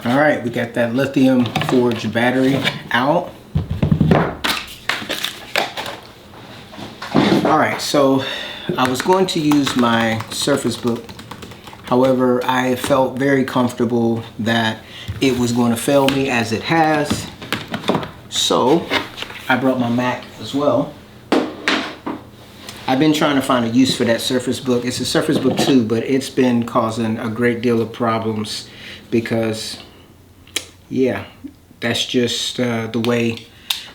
All right, we got that lithium forge battery out. All right, so I was going to use my Surface Book. However, I felt very comfortable that it was going to fail me as it has. So I brought my Mac as well. I've been trying to find a use for that Surface Book. It's a Surface Book 2, but it's been causing a great deal of problems because, yeah, that's just the way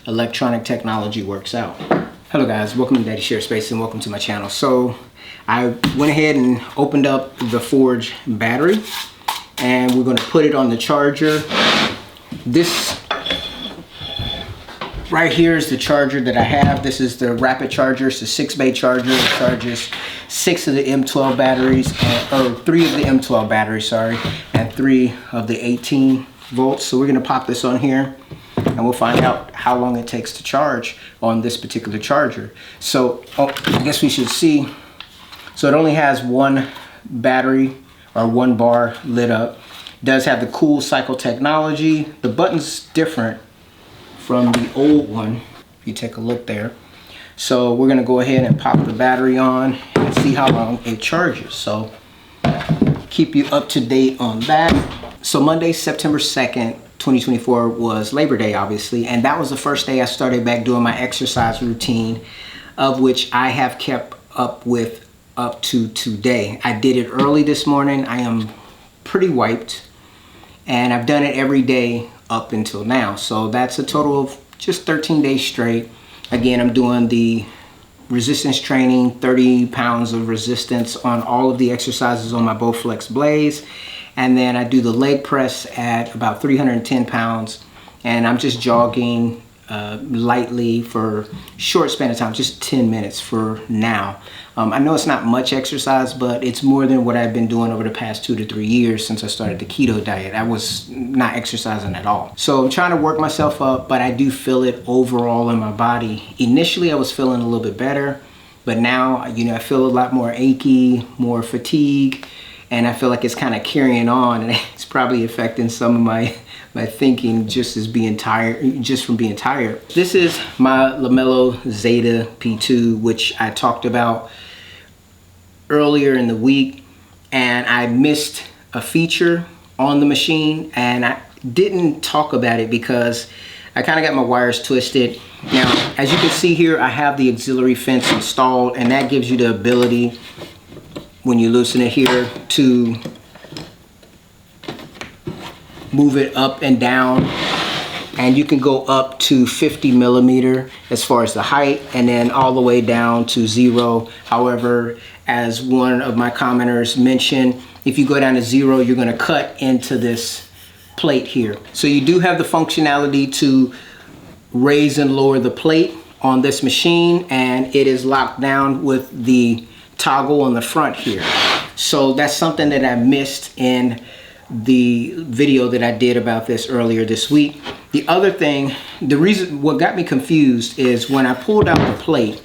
electronic technology works out. Hello guys, welcome to Daddy Share Space and welcome to my channel. So I went ahead and opened up the Forge battery and we're going to put it on the charger. This right here is the charger that I have. This is the rapid charger. It's a 6-bay charger. It charges 6 of the M12 batteries, or 3 of the M12 batteries, sorry, and 3 of the 18 volts. So we're going to pop this on here and we'll find out how long it takes to charge on this particular charger. So I guess we should see. So it only has one battery or one bar lit up. It does have the cool cycle technology. The button's different from the old one, if you take a look there. So we're gonna go ahead and pop the battery on and see how long it charges. So keep you up to date on that. So Monday, September 2nd, 2024 was Labor Day, obviously, and that was the first day I started back doing my exercise routine, of which I have kept up with up to today. I did it early this morning. I am pretty wiped, and I've done it every day up until now. So that's a total of just 13 days straight. Again, I'm doing the resistance training, 30 pounds of resistance on all of the exercises on my Bowflex Blaze. And then I do the leg press at about 310 pounds. And I'm just jogging lightly for short span of time, just 10 minutes for now. I know it's not much exercise, but it's more than what I've been doing over the past 2 to 3 years since I started the keto diet. I was not exercising at all. So I'm trying to work myself up, but I do feel it overall in my body. Initially, I was feeling a little bit better, but now, you know, I feel a lot more achy, more fatigue, and I feel like it's kind of carrying on, and it's probably affecting some of my thinking just from being tired. This is my LaMelo Zeta P2, which I talked about earlier in the week, and I missed a feature on the machine and I didn't talk about it because I kind of got my wires twisted. Now, as you can see here, I have the auxiliary fence installed, and that gives you the ability, when you loosen it here, to move it up and down, and you can go up to 50 millimeter as far as the height, and then all the way down to 0. However, as one of my commenters mentioned, if you go down to 0, you're going to cut into this plate here. So you do have the functionality to raise and lower the plate on this machine, and it is locked down with the toggle on the front here. So that's something that I missed in the video that I did about this earlier this week. The other thing, what got me confused is when I pulled out the plate,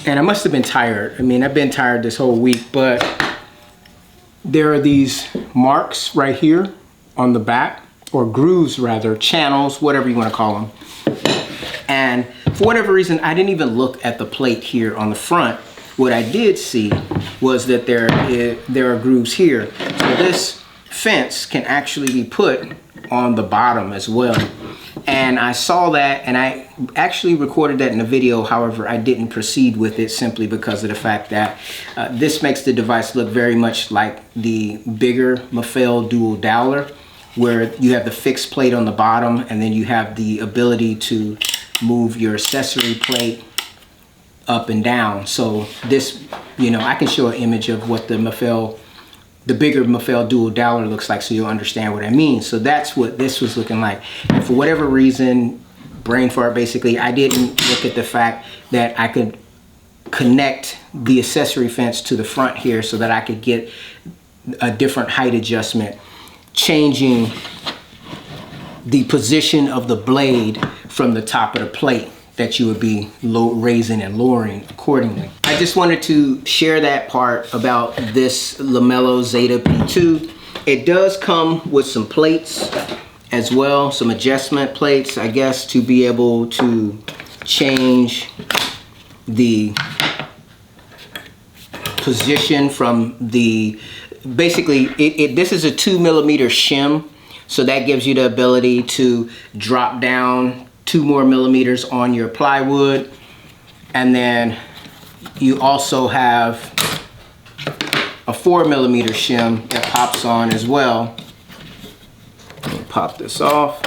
and I must have been tired. I mean, I've been tired this whole week, but there are these marks right here on the back, or grooves rather, channels, whatever you want to call them. And for whatever reason, I didn't even look at the plate here on the front. What I did see was that there are grooves here. So this fence can actually be put on the bottom as well. And I saw that, and I actually recorded that in a video. However, I didn't proceed with it simply because of the fact that this makes the device look very much like the bigger Mafell Dual Dowler, where you have the fixed plate on the bottom, and then you have the ability to move your accessory plate up and down. So this, you know, I can show an image of what the bigger Mafell Dual Dowler looks like, so you'll understand what I mean. So that's what this was looking like. And for whatever reason, brain fart basically, I didn't look at the fact that I could connect the accessory fence to the front here so that I could get a different height adjustment, changing the position of the blade from the top of the plate that you would be raising and lowering accordingly. I just wanted to share that part about this LaMelo Zeta P2. It does come with some plates as well, some adjustment plates, I guess, to be able to change the position from the, basically, this is a 2mm shim, so that gives you the ability to drop down 2 more millimeters on your plywood. And then you also have a 4mm shim that pops on as well. Let me pop this off.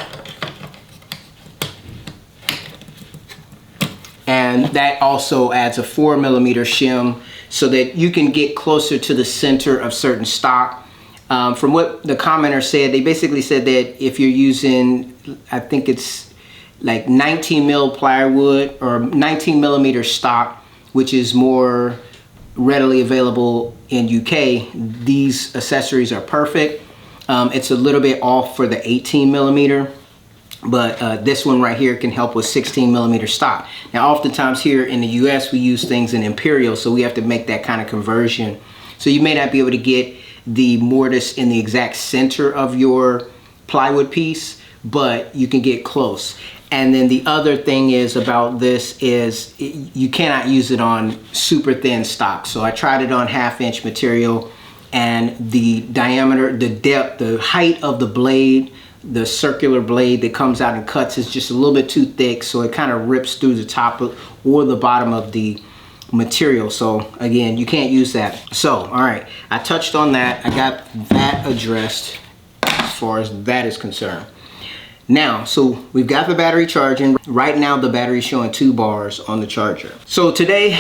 And that also adds a 4mm shim so that you can get closer to the center of certain stock. From what the commenter said, they basically said that if you're using, I think it's like 19 mil plywood or 19mm stock, which is more readily available in UK, these accessories are perfect. It's a little bit off for the 18mm, but this one right here can help with 16mm stock. Now, oftentimes here in the US, we use things in imperial, so we have to make that kind of conversion. So you may not be able to get the mortise in the exact center of your plywood piece, but you can get close. And then the other thing is about this is you cannot use it on super thin stock. So I tried it on 1/2" material, and the diameter, the depth, the height of the blade, the circular blade that comes out and cuts is just a little bit too thick, so it kind of rips through the top or the bottom of the material. So again, you can't use that. So all right, I touched on that. I got that addressed as far as that is concerned. Now, so we've got the battery charging. Right now the battery is showing 2 bars on the charger. So today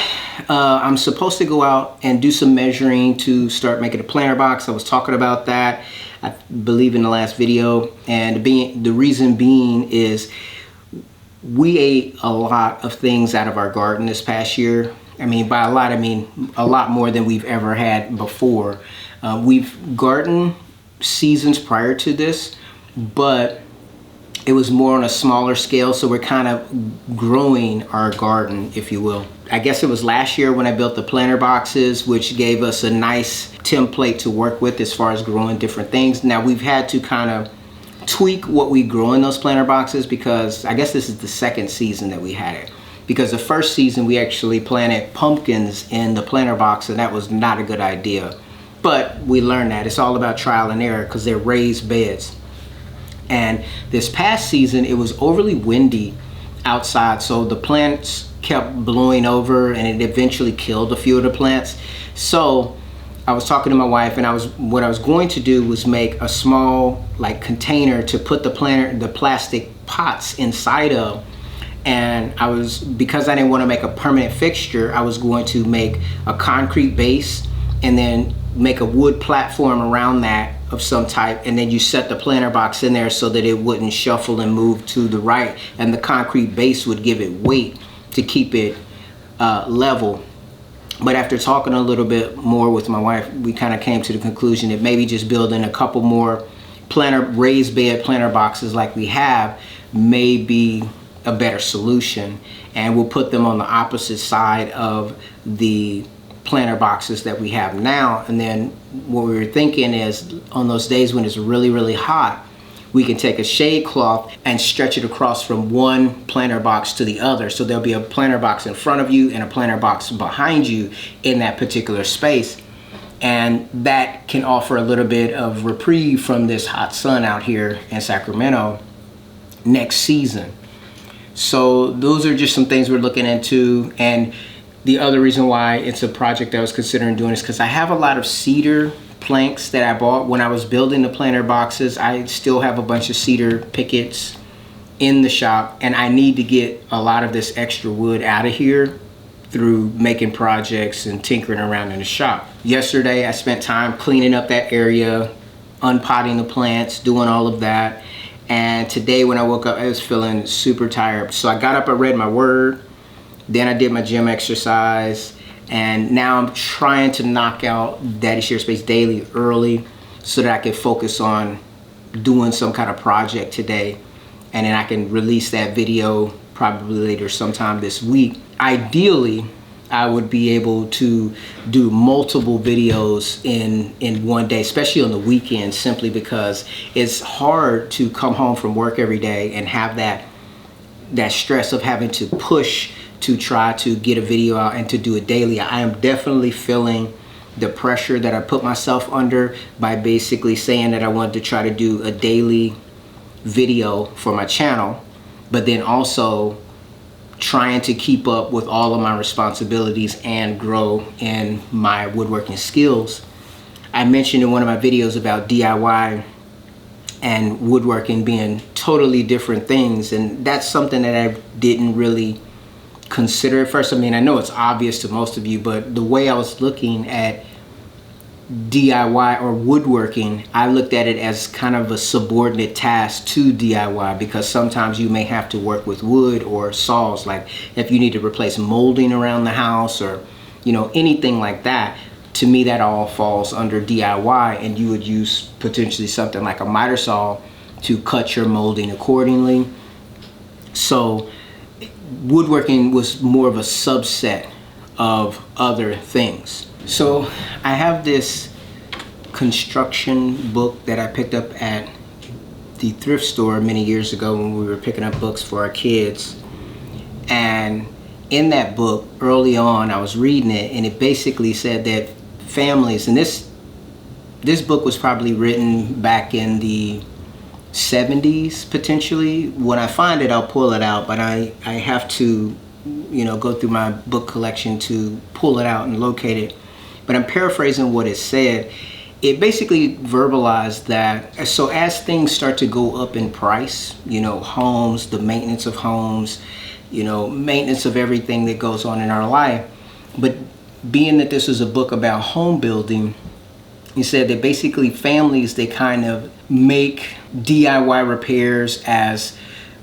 I'm supposed to go out and do some measuring to start making a planter box. I was talking about that, I believe, in the last video, and the reason being is we ate a lot of things out of our garden this past year. I mean, by a lot, I mean a lot more than we've ever had before. We've gardened seasons prior to this, but it was more on a smaller scale, so we're kind of growing our garden, if you will. I guess it was last year when I built the planter boxes, which gave us a nice template to work with as far as growing different things. Now we've had to kind of tweak what we grow in those planter boxes, because I guess this is the second season that we had it. Because the first season we actually planted pumpkins in the planter box, and that was not a good idea. But we learned that it's all about trial and error, because they're raised beds. And this past season, it was overly windy outside, so the plants kept blowing over, and it eventually killed a few of the plants. So I was talking to my wife, and what I was going to do was make a small like container to put the plastic pots inside of. And because I didn't want to make a permanent fixture, I was going to make a concrete base and then make a wood platform around that of some type, and then you set the planter box in there so that it wouldn't shuffle and move to the right, and the concrete base would give it weight to keep it level. But after talking a little bit more with my wife, we kind of came to the conclusion that maybe just building a couple more raised bed planter boxes like we have may be a better solution, and we'll put them on the opposite side of the planter boxes that we have now. And then what we were thinking is, on those days when it's really, really hot, we can take a shade cloth and stretch it across from one planter box to the other. So there'll be a planter box in front of you and a planter box behind you in that particular space. And that can offer a little bit of reprieve from this hot sun out here in Sacramento next season. So those are just some things we're looking into. And the other reason why it's a project that I was considering doing is because I have a lot of cedar planks that I bought when I was building the planter boxes. I still have a bunch of cedar pickets in the shop, and I need to get a lot of this extra wood out of here through making projects and tinkering around in the shop. Yesterday I spent time cleaning up that area, unpotting the plants, doing all of that. And today when I woke up, I was feeling super tired. So I got up, I read my word, then I did my gym exercise, and now I'm trying to knock out Daddy Share Space Daily early so that I can focus on doing some kind of project today, and then I can release that video probably later sometime this week. Ideally, I would be able to do multiple videos in one day, especially on the weekends, simply because it's hard to come home from work every day and have that stress of having to push to try to get a video out and to do it daily. I am definitely feeling the pressure that I put myself under by basically saying that I wanted to try to do a daily video for my channel, but then also trying to keep up with all of my responsibilities and grow in my woodworking skills. I mentioned in one of my videos about DIY and woodworking being totally different things, and that's something that I didn't really consider at first. I mean, I know it's obvious to most of you, but the way I was looking at DIY or woodworking, I looked at it as kind of a subordinate task to DIY, because sometimes you may have to work with wood or saws, like if you need to replace molding around the house or anything like that. To me, that all falls under DIY, and you would use potentially something like a miter saw to cut your molding accordingly. So woodworking was more of a subset of other things. So I have this construction book that I picked up at the thrift store many years ago when we were picking up books for our kids. And in that book, early on, I was reading it, and it basically said that families, and this book was probably written back in the 70s potentially. When I find it, I'll pull it out, but I have to go through my book collection to pull it out and locate it. But I'm paraphrasing what it said. It basically verbalized that, so as things start to go up in price, homes, the maintenance of homes, maintenance of everything that goes on in our life. But being that this is a book about home building, he said that basically families, they kind of make DIY repairs as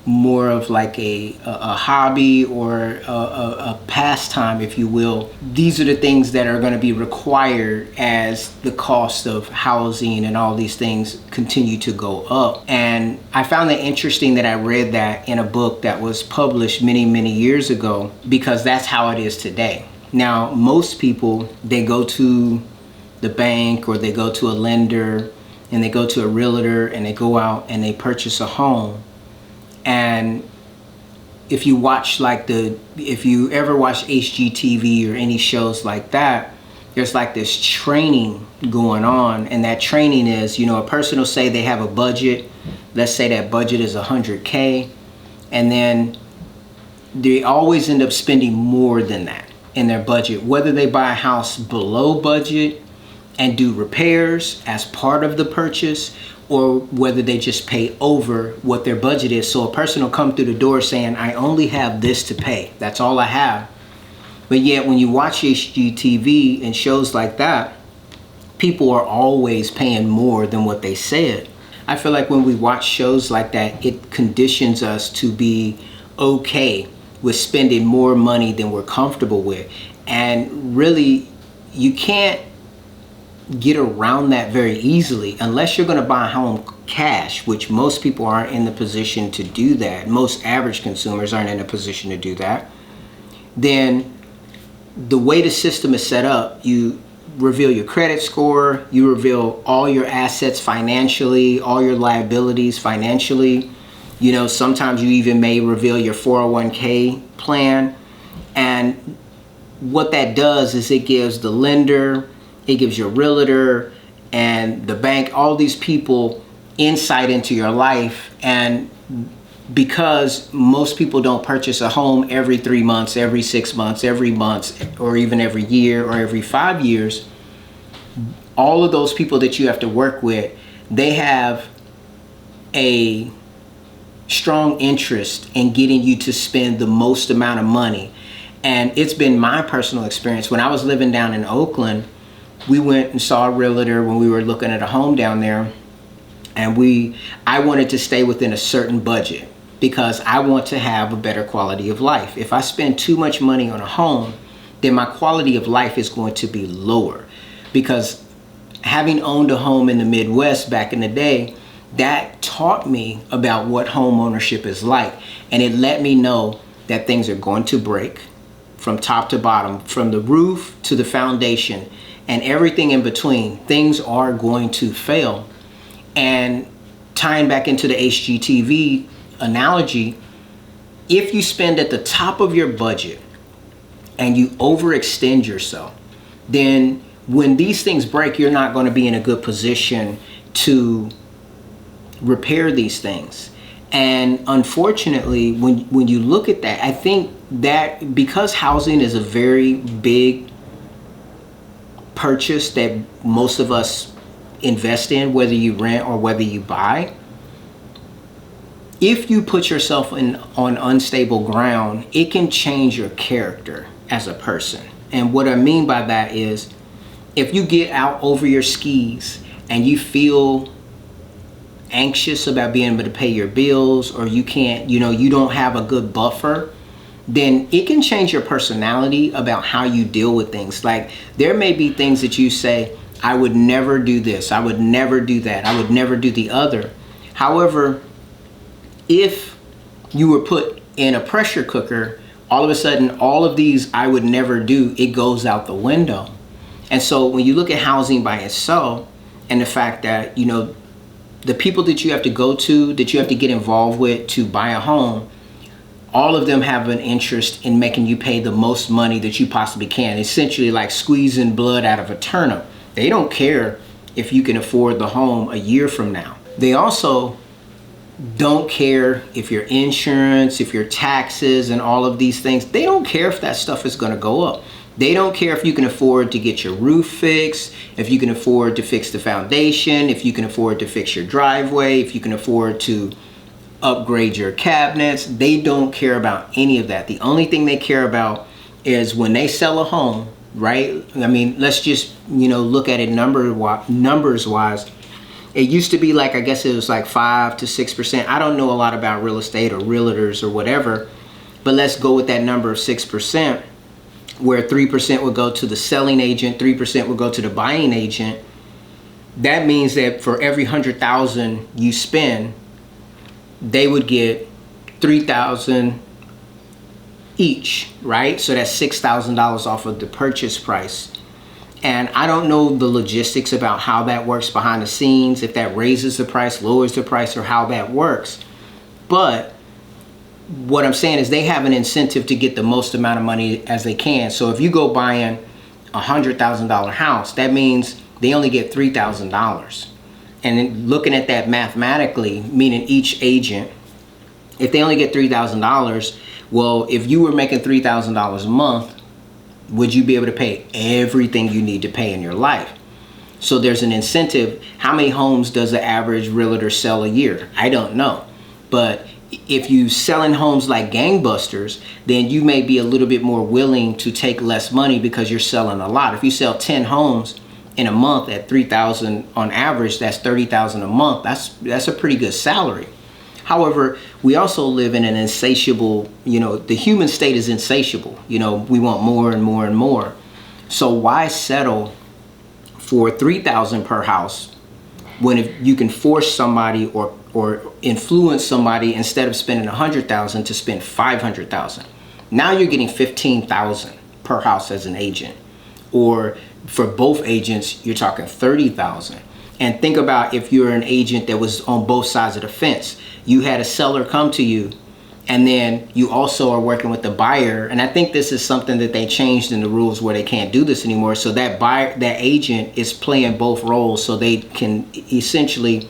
more of like a hobby or a pastime, if you will. These are the things that are going to be required as the cost of housing and all these things continue to go up. And I found that interesting that I read that in a book that was published many, many years ago, because that's how it is today. Now, most people, they go to the bank or they go to a lender and they go to a realtor and they go out and they purchase a home. And if you watch if you ever watch HGTV or any shows like that, there's like this training going on, and that training is, a person will say they have a budget. Let's say that budget is $100K, and then they always end up spending more than that in their budget, whether they buy a house below budget and do repairs as part of the purchase, or whether they just pay over what their budget is. So a person will come through the door saying, I only have this to pay. That's all I have. But yet when you watch HGTV and shows like that, people are always paying more than what they said. I feel like when we watch shows like that, it conditions us to be okay with spending more money than we're comfortable with. And really, you can't get around that very easily unless you're going to buy a home cash, which most people aren't in the position to do that. Most average consumers aren't in a position to do that. Then the way the system is set up, you reveal your credit score, you reveal all your assets financially, all your liabilities financially. Sometimes you even may reveal your 401k plan. And what that does is it gives the lender, it gives your realtor and the bank, all these people, insight into your life. And because most people don't purchase a home every 3 months, every 6 months, every month, or even every year or every 5 years, all of those people that you have to work with, they have a strong interest in getting you to spend the most amount of money. And it's been my personal experience. When I was living down in Oakland, we went and saw a realtor when we were looking at a home down there, and I wanted to stay within a certain budget because I want to have a better quality of life. If I spend too much money on a home, then my quality of life is going to be lower. Because having owned a home in the Midwest back in the day, that taught me about what home ownership is like, and it let me know that things are going to break. from top to bottom, from the roof to the foundation and everything in between, things are going to fail. And tying back into the HGTV analogy, if you spend at the top of your budget and you overextend yourself, then when these things break, you're not going to be in a good position to repair these things. And unfortunately, when you look at that, I think that because housing is a very big purchase that most of us invest in, whether you rent or whether you buy, if you put yourself on unstable ground, it can change your character as a person. And what I mean by that is, if you get out over your skis and you feel anxious about being able to pay your bills, or you can't, you don't have a good buffer, then it can change your personality about how you deal with things. Like, there may be things that you say, I would never do this, I would never do that, I would never do the other. However, if you were put in a pressure cooker, all of a sudden, all of these I would never do, it goes out the window. And so when you look at housing by itself, and the fact that, the people that you have to go to, that you have to get involved with to buy a home, all of them have an interest in making you pay the most money that you possibly can. Essentially like squeezing blood out of a turnip. They don't care if you can afford the home a year from now. They also don't care if your insurance, if your taxes and all of these things, they don't care if that stuff is going to go up. They don't care if you can afford to get your roof fixed, if you can afford to fix the foundation, if you can afford to fix your driveway, if you can afford to upgrade your cabinets. They don't care about any of that. The only thing they care about is when they sell a home, right? I mean, let's just, look at it numbers wise. It used to be like, I guess it was like 5 to 6%. I don't know a lot about real estate or realtors or whatever, but let's go with that number of 6%. Where 3% would go to the selling agent, 3% would go to the buying agent. That means that for every 100,000 you spend, they would get 3,000 each, right? So that's $6,000 off of the purchase price. And I don't know the logistics about how that works behind the scenes, if that raises the price, lowers the price, or how that works. But what I'm saying is they have an incentive to get the most amount of money as they can. So if you go buying a $100,000 house, that means they only get $3,000. And then looking at that mathematically, meaning each agent, if they only get $3,000, well, if you were making $3,000 a month, would you be able to pay everything you need to pay in your life? So there's an incentive. How many homes does the average realtor sell a year? I don't know. But if you selling homes like gangbusters, then you may be a little bit more willing to take less money because you're selling a lot. If you sell 10 homes in a month at $3,000 on average, that's $30,000 a month. That's a pretty good salary. However, we also live in an insatiable, the human state is insatiable. We want more and more and more. So why settle for $3,000 per house when if you can force somebody or influence somebody, instead of spending $100,000 to spend $500,000. Now you're getting $15,000 per house as an agent, or for both agents you're talking $30,000. And think about if you're an agent that was on both sides of the fence. You had a seller come to you, and then you also are working with the buyer. And I think this is something that they changed in the rules where they can't do this anymore. So that buyer, that agent is playing both roles, so they can essentially,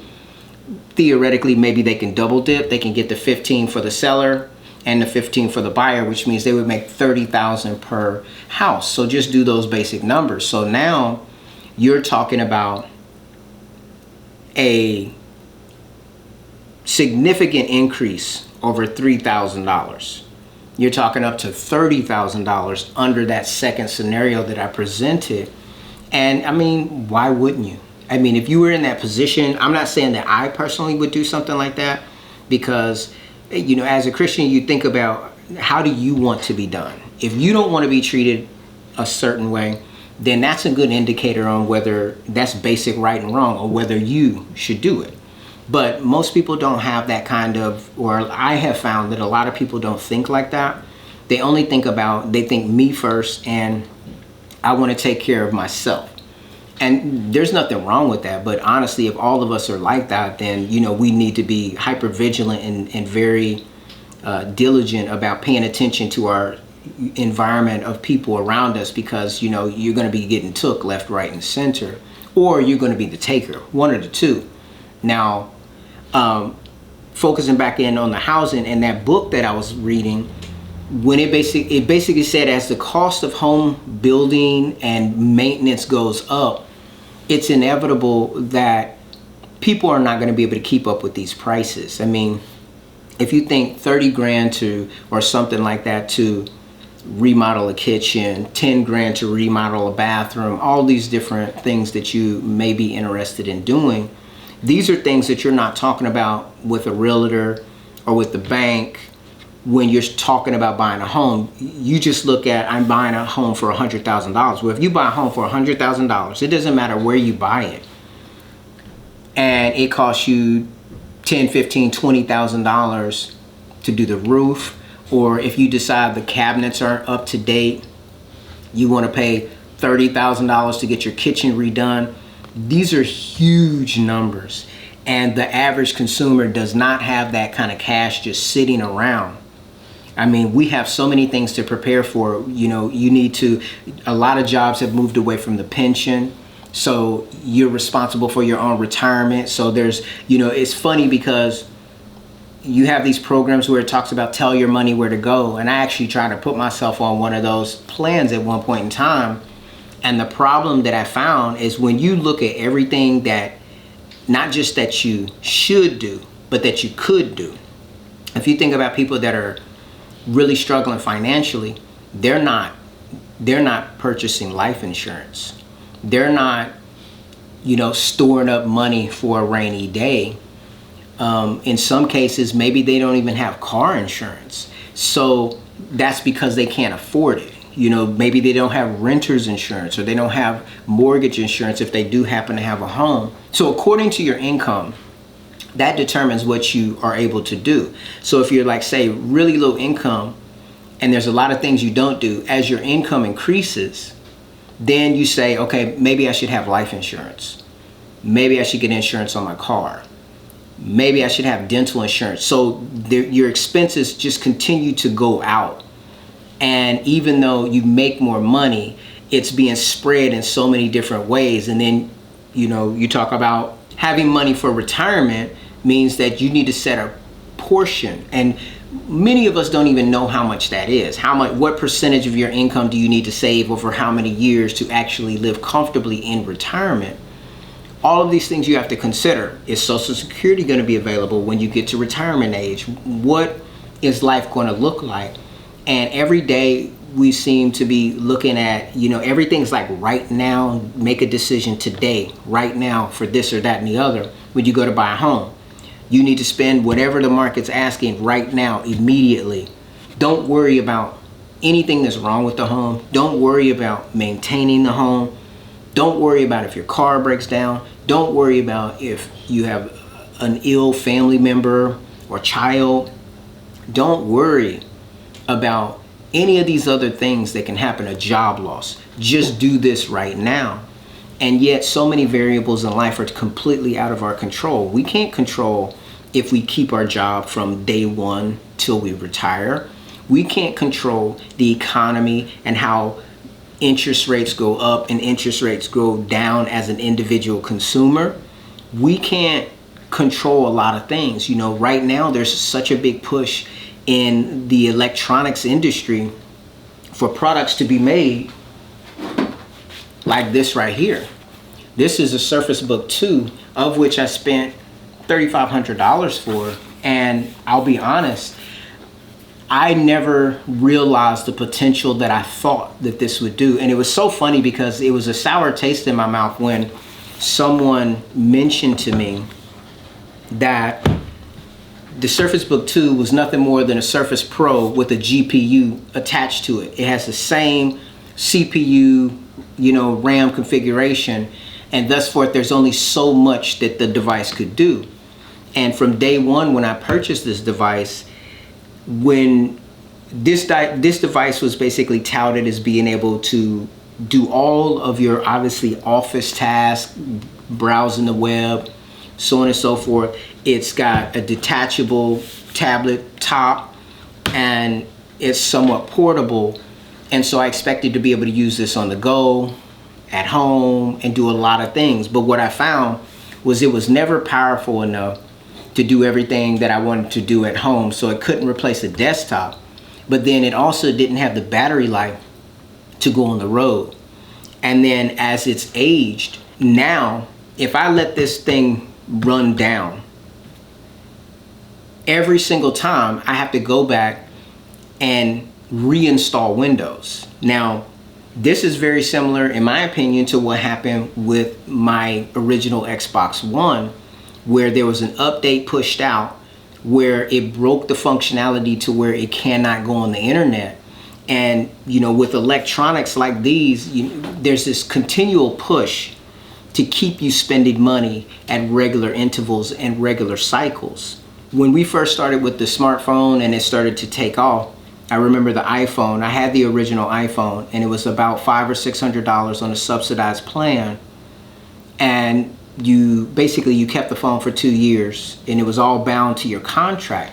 theoretically, maybe they can double dip. They can get the 15 for the seller and the 15 for the buyer, which means they would make $30,000 per house. So just do those basic numbers. So now you're talking about a significant increase over $3,000. You're talking up to $30,000 under that second scenario that I presented. And I mean, why wouldn't you? I mean, if you were in that position, I'm not saying that I personally would do something like that, because, as a Christian, you think about how do you want to be done? If you don't want to be treated a certain way, then that's a good indicator on whether that's basic right and wrong, or whether you should do it. But most people don't have that kind of, or I have found that a lot of people don't think like that. They only think me first, and I want to take care of myself. And there's nothing wrong with that. But honestly, if all of us are like that, then, we need to be hyper vigilant and very diligent about paying attention to our environment of people around us, because, you're going to be getting took left, right, and center, or you're going to be the taker, one of the two. Now, focusing back in on the housing and that book that I was reading, when it basically said, as the cost of home building and maintenance goes up, it's inevitable that people are not going to be able to keep up with these prices. I mean, if you think 30 grand or something like that to remodel a kitchen, 10 grand to remodel a bathroom, all these different things that you may be interested in doing, these are things that you're not talking about with a realtor or with the bank. When you're talking about buying a home, you just look at, I'm buying a home for $100,000. Well, if you buy a home for $100,000, it doesn't matter where you buy it, and it costs you $10, $15, $20,000 to do the roof, or if you decide the cabinets aren't up to date, you want to pay $30,000 to get your kitchen redone. These are huge numbers, and the average consumer does not have that kind of cash just sitting around. I mean, we have so many things to prepare for. A lot of jobs have moved away from the pension, so you're responsible for your own retirement. So there's, it's funny because you have these programs where it talks about tell your money where to go, and I actually tried to put myself on one of those plans at one point in time. And the problem that I found is when you look at everything that, not just that you should do, but that you could do. If you think about people that are really struggling financially, they're not purchasing life insurance. They're not, storing up money for a rainy day. In some cases, maybe they don't even have car insurance. So that's because they can't afford it. Maybe they don't have renter's insurance, or they don't have mortgage insurance if they do happen to have a home. So according to your income, that determines what you are able to do. So if you're like, say, really low income, and there's a lot of things you don't do, as your income increases, then you say, okay, maybe I should have life insurance. Maybe I should get insurance on my car. Maybe I should have dental insurance. So your expenses just continue to go out. And even though you make more money, it's being spread in so many different ways. And then, you talk about having money for retirement means that you need to set a portion. And many of us don't even know how much that is. What percentage of your income do you need to save over how many years to actually live comfortably in retirement? All of these things you have to consider. Is Social Security going to be available when you get to retirement age? What is life going to look like? And every day we seem to be looking at, everything's like right now, make a decision today, right now, for this or that and the other. When you go to buy a home, you need to spend whatever the market's asking right now, immediately. Don't worry about anything that's wrong with the home. Don't worry about maintaining the home. Don't worry about if your car breaks down. Don't worry about if you have an ill family member or child. Don't worry about any of these other things that can happen, a job loss. Just do this right now. And yet so many variables in life are completely out of our control. We can't control if we keep our job from day one till we retire. We can't control the economy and how interest rates go up and interest rates go down as an individual consumer. We can't control a lot of things. Right now there's such a big push in the electronics industry for products to be made like this right here. This is a Surface Book 2, of which I spent $3,500 for. And I'll be honest, I never realized the potential that I thought that this would do. And it was so funny because it was a sour taste in my mouth when someone mentioned to me that the Surface Book 2 was nothing more than a Surface Pro with a GPU attached to it. It has the same CPU, RAM configuration, and thus forth, there's only so much that the device could do. And from day one, when I purchased this device, when this device was basically touted as being able to do all of your obviously office tasks, browsing the web, so on and so forth. It's got a detachable tablet top, and it's somewhat portable. And so I expected to be able to use this on the go, at home, and do a lot of things. But what I found was it was never powerful enough to do everything that I wanted to do at home. So it couldn't replace a desktop. But then it also didn't have the battery life to go on the road. And then as it's aged, now, if I let this thing run down, every single time I have to go back and reinstall Windows. Now, this is very similar, in my opinion, to what happened with my original Xbox One, where there was an update pushed out where it broke the functionality to where it cannot go on the internet. And you know, with electronics like these, there's this continual push to keep you spending money at regular intervals and regular cycles. When we first started with the smartphone and it started to take off, I remember the iPhone. I had the original iPhone, and it was about $500 or $600 on a subsidized plan. And you kept the phone for 2 years, and it was all bound to your contract.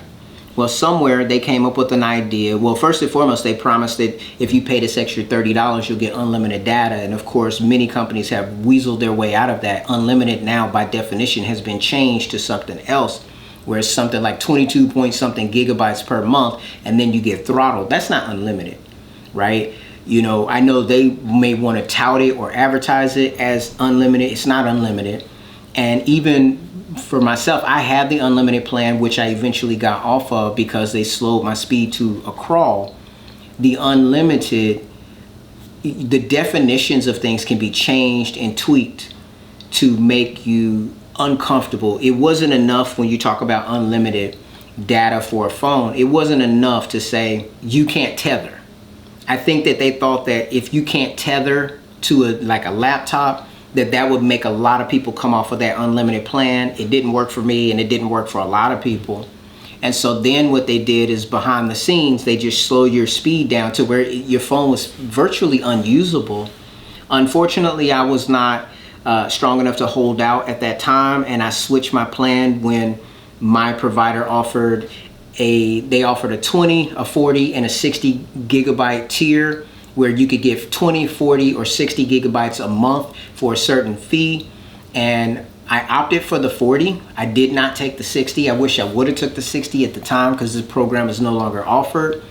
Well, somewhere they came up with an idea. Well, first and foremost, they promised that if you pay this extra $30, you'll get unlimited data. And of course, many companies have weaseled their way out of that. Unlimited now, by definition, has been changed to something else, where it's something like 22 point something gigabytes per month, and then you get throttled. That's not unlimited, right? You know, I know they may want to tout it or advertise it as unlimited. It's not unlimited. And even for myself, I had the unlimited plan, which I eventually got off of because they slowed my speed to a crawl. The unlimited, the definitions of things can be changed and tweaked to make you uncomfortable. It wasn't enough when you talk about unlimited data for a phone. It wasn't enough to say you can't tether. I think that they thought that if you can't tether to like a laptop, that would make a lot of people come off of that unlimited plan. It didn't work for me, and it didn't work for a lot of people. And so then what they did is, behind the scenes, they just slow your speed down to where your phone was virtually unusable. Unfortunately, I was not strong enough to hold out at that time, and I switched my plan when my provider offered a 20, a 40, and a 60 gigabyte tier, where you could get 20, 40, or 60 gigabytes a month for a certain fee. And I opted for the 40. I did not take the 60. I wish I would have took the 60 at the time, because this program is no longer offered.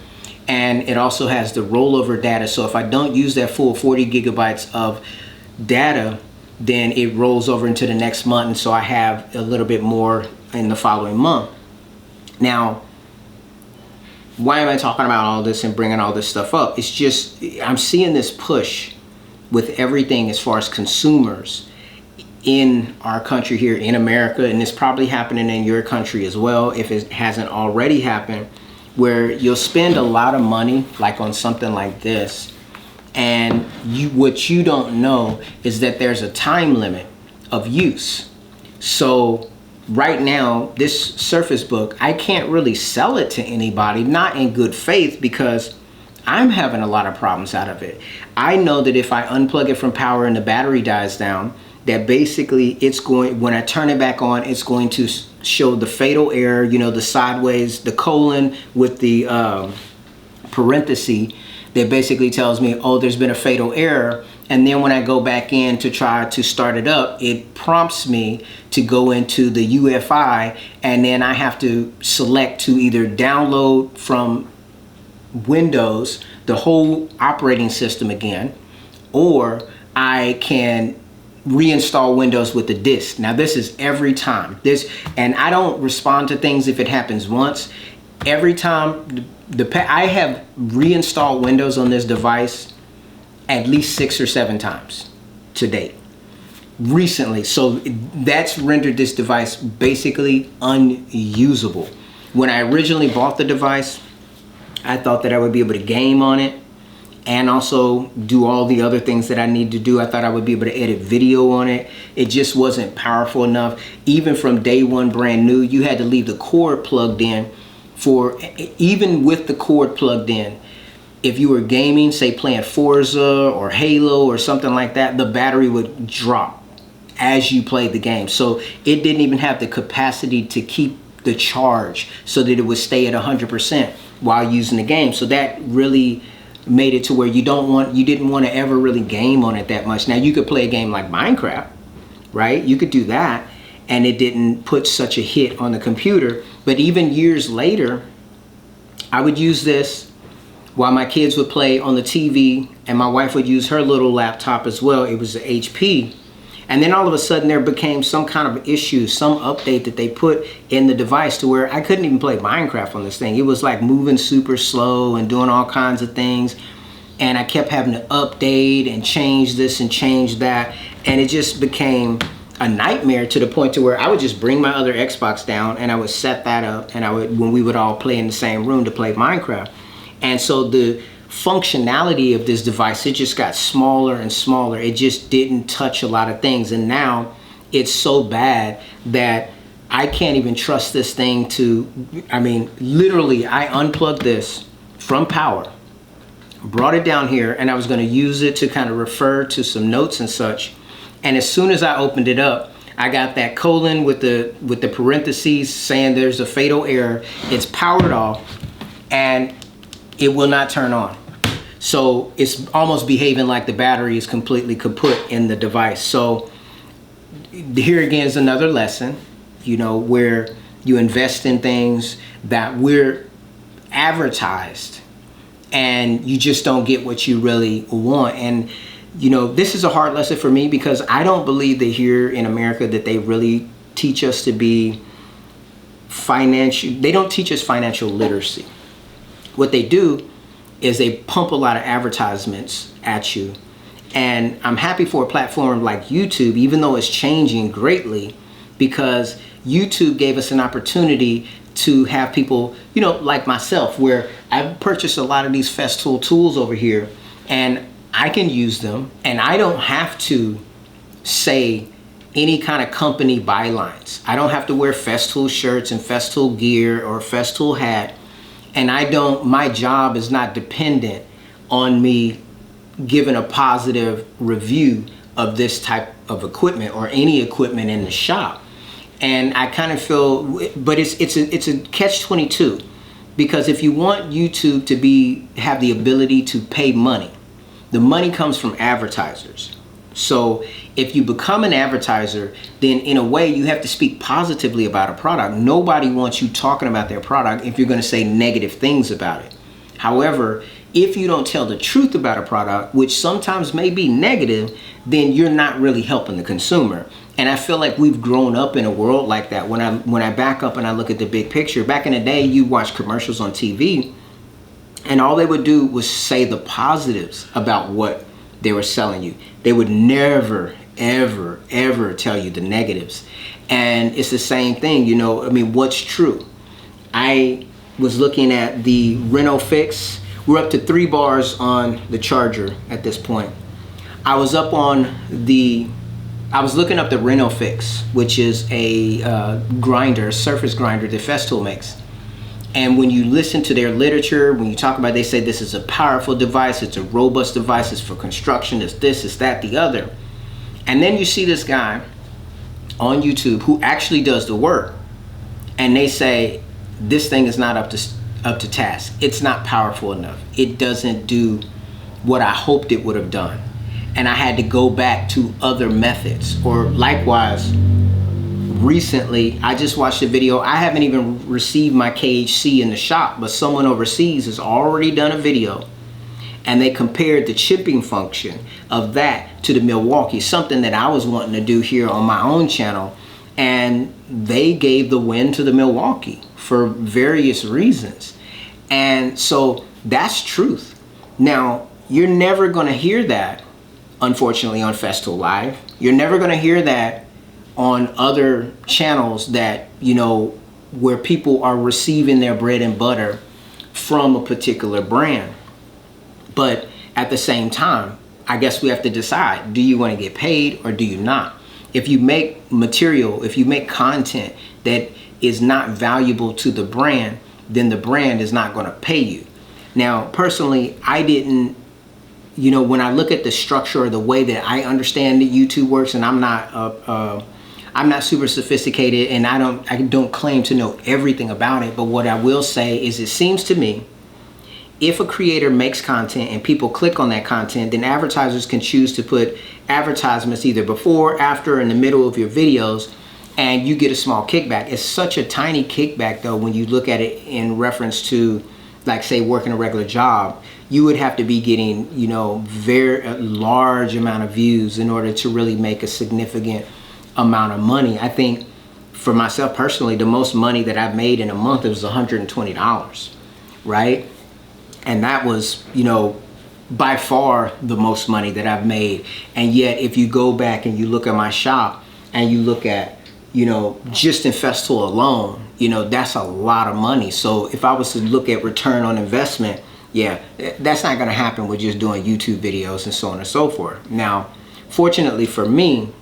And it also has the rollover data. So if I don't use that full 40 gigabytes of data, then it rolls over into the next month. And so I have a little bit more in the following month. Now, why am I talking about all this and bringing all this stuff up? It's just, I'm seeing this push with everything as far as consumers in our country here in America, and it's probably happening in your country as well if it hasn't already happened, where you'll spend a lot of money like on something like this, and what you don't know is that there's a time limit of use. So right now, this Surface Book, I can't really sell it to anybody, not in good faith, because I'm having a lot of problems out of it. I know that if I unplug it from power and the battery dies down, that basically it's going, when I turn it back on, it's going to show the fatal error, you know, the sideways, the colon with the parenthesis that basically tells me, oh, there's been a fatal error. And then when I go back in to try to start it up, it prompts me to go into the UEFI, and then I have to select to either download from Windows the whole operating system again, or I can reinstall Windows with the disk. Now this is every time. And I don't respond to things if it happens once. Every time I have reinstalled Windows on this device at least 6 or 7 times to date recently. So that's rendered this device basically unusable. When I originally bought the device, I thought that I would be able to game on it and also do all the other things that I need to do. I thought I would be able to edit video on it. It just wasn't powerful enough. Even from day one, brand new, you had to leave the cord plugged in for even with the cord plugged in, if you were gaming, say playing Forza or Halo or something like that, the battery would drop as you played the game. So it didn't even have the capacity to keep the charge so that it would stay at 100% while using the game. So that really made it to where you didn't want to ever really game on it that much. Now you could play a game like Minecraft, right? You could do that and it didn't put such a hit on the computer. But even years later, I would use this while my kids would play on the TV, and my wife would use her little laptop as well. It was an HP. And then all of a sudden there became some kind of issue, some update that they put in the device to where I couldn't even play Minecraft on this thing. It was like moving super slow and doing all kinds of things. And I kept having to update and change this and change that. And it just became a nightmare to the point to where I would just bring my other Xbox down and I would set that up, and when we would all play in the same room to play Minecraft. And so the functionality of this device, it just got smaller and smaller. It just didn't touch a lot of things. And now it's so bad that I can't even trust this thing to, I mean, literally I unplugged this from power, brought it down here, and I was going to use it to kind of refer to some notes and such. And as soon as I opened it up, I got that colon with the parentheses saying there's a fatal error. It's powered off and it will not turn on. So it's almost behaving like the battery is completely kaput in the device. So here again is another lesson, you know, where you invest in things that we're advertised and you just don't get what you really want. And you know, this is a hard lesson for me because I don't believe that here in America that they really teach us to be they don't teach us financial literacy. What they do is they pump a lot of advertisements at you. And I'm happy for a platform like YouTube, even though it's changing greatly, because YouTube gave us an opportunity to have people, you know, like myself, where I've purchased a lot of these Festool tools over here and I can use them and I don't have to say any kind of company bylines. I don't have to wear Festool shirts and Festool gear or Festool hat. And my job is not dependent on me giving a positive review of this type of equipment or any equipment in the shop. And I kind of feel, but it's a catch-22, because if you want YouTube to have the ability to pay money, the money comes from advertisers. So if you become an advertiser, then in a way you have to speak positively about a product. Nobody wants you talking about their product if you're going to say negative things about it. However, if you don't tell the truth about a product, which sometimes may be negative, then you're not really helping the consumer. And I feel like we've grown up in a world like that. When I back up and I look at the big picture, back in the day, you watch commercials on TV and all they would do was say the positives about what they were selling you. They would never, ever, ever tell you the negatives. And it's the same thing, you know, I mean, what's true? I was looking at the Reno-Fix. We're up to 3 bars on the charger at this point. I was looking up the Reno-Fix, which is a grinder, a surface grinder that Festool makes. And when you listen to their literature, when you talk about it, they say this is a powerful device, it's a robust device, it's for construction, it's this, it's that, the other. And then you see this guy on YouTube who actually does the work, and they say this thing is not up to task. It's not powerful enough. It doesn't do what I hoped it would have done. And I had to go back to other methods. Or likewise, recently, I just watched a video. I haven't even received my KHC in the shop, but someone overseas has already done a video and they compared the chipping function of that to the Milwaukee, something that I was wanting to do here on my own channel, and they gave the win to the Milwaukee for various reasons. And so that's truth. Now, you're never going to hear that, unfortunately, on Festool Live. You're never going to hear that on other channels that, you know, where people are receiving their bread and butter from a particular brand. But at the same time, I guess we have to decide, do you want to get paid or do you not? If you make material, if you make content that is not valuable to the brand, then the brand is not going to pay you. Now, personally, I didn't, you know, when I look at the structure or the way that I understand that YouTube works, and I'm not super sophisticated, and I don't claim to know everything about it, but what I will say is, it seems to me, if a creator makes content and people click on that content, then advertisers can choose to put advertisements either before, after, in the middle of your videos, and you get a small kickback. It's such a tiny kickback though when you look at it in reference to, like, say, working a regular job. You would have to be getting, you know, very large amount of views in order to really make a significant amount of money. I think for myself personally, the most money that I've made in a month, it was $120, right? And that was, you know, by far the most money that I've made. And yet, if you go back and you look at my shop and you look at, you know, just in Festool alone, you know, that's a lot of money. So if I was to look at return on investment, yeah, that's not going to happen with just doing YouTube videos and so on and so forth. Now, fortunately for me,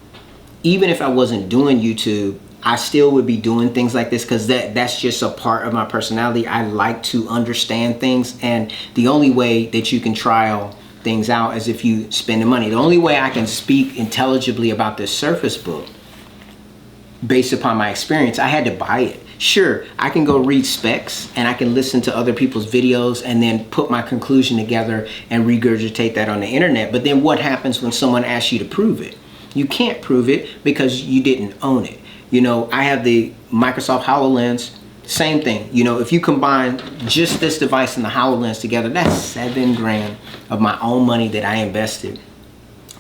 even if I wasn't doing YouTube, I still would be doing things like this, because that's just a part of my personality. I like to understand things, and the only way that you can trial things out is if you spend the money. The only way I can speak intelligibly about this Surface Book, based upon my experience, I had to buy it. Sure, I can go read specs and I can listen to other people's videos and then put my conclusion together and regurgitate that on the internet. But then what happens when someone asks you to prove it? You can't prove it because you didn't own it. You know, I have the Microsoft HoloLens, same thing. You know, if you combine just this device and the HoloLens together, that's $7 grand of my own money that I invested,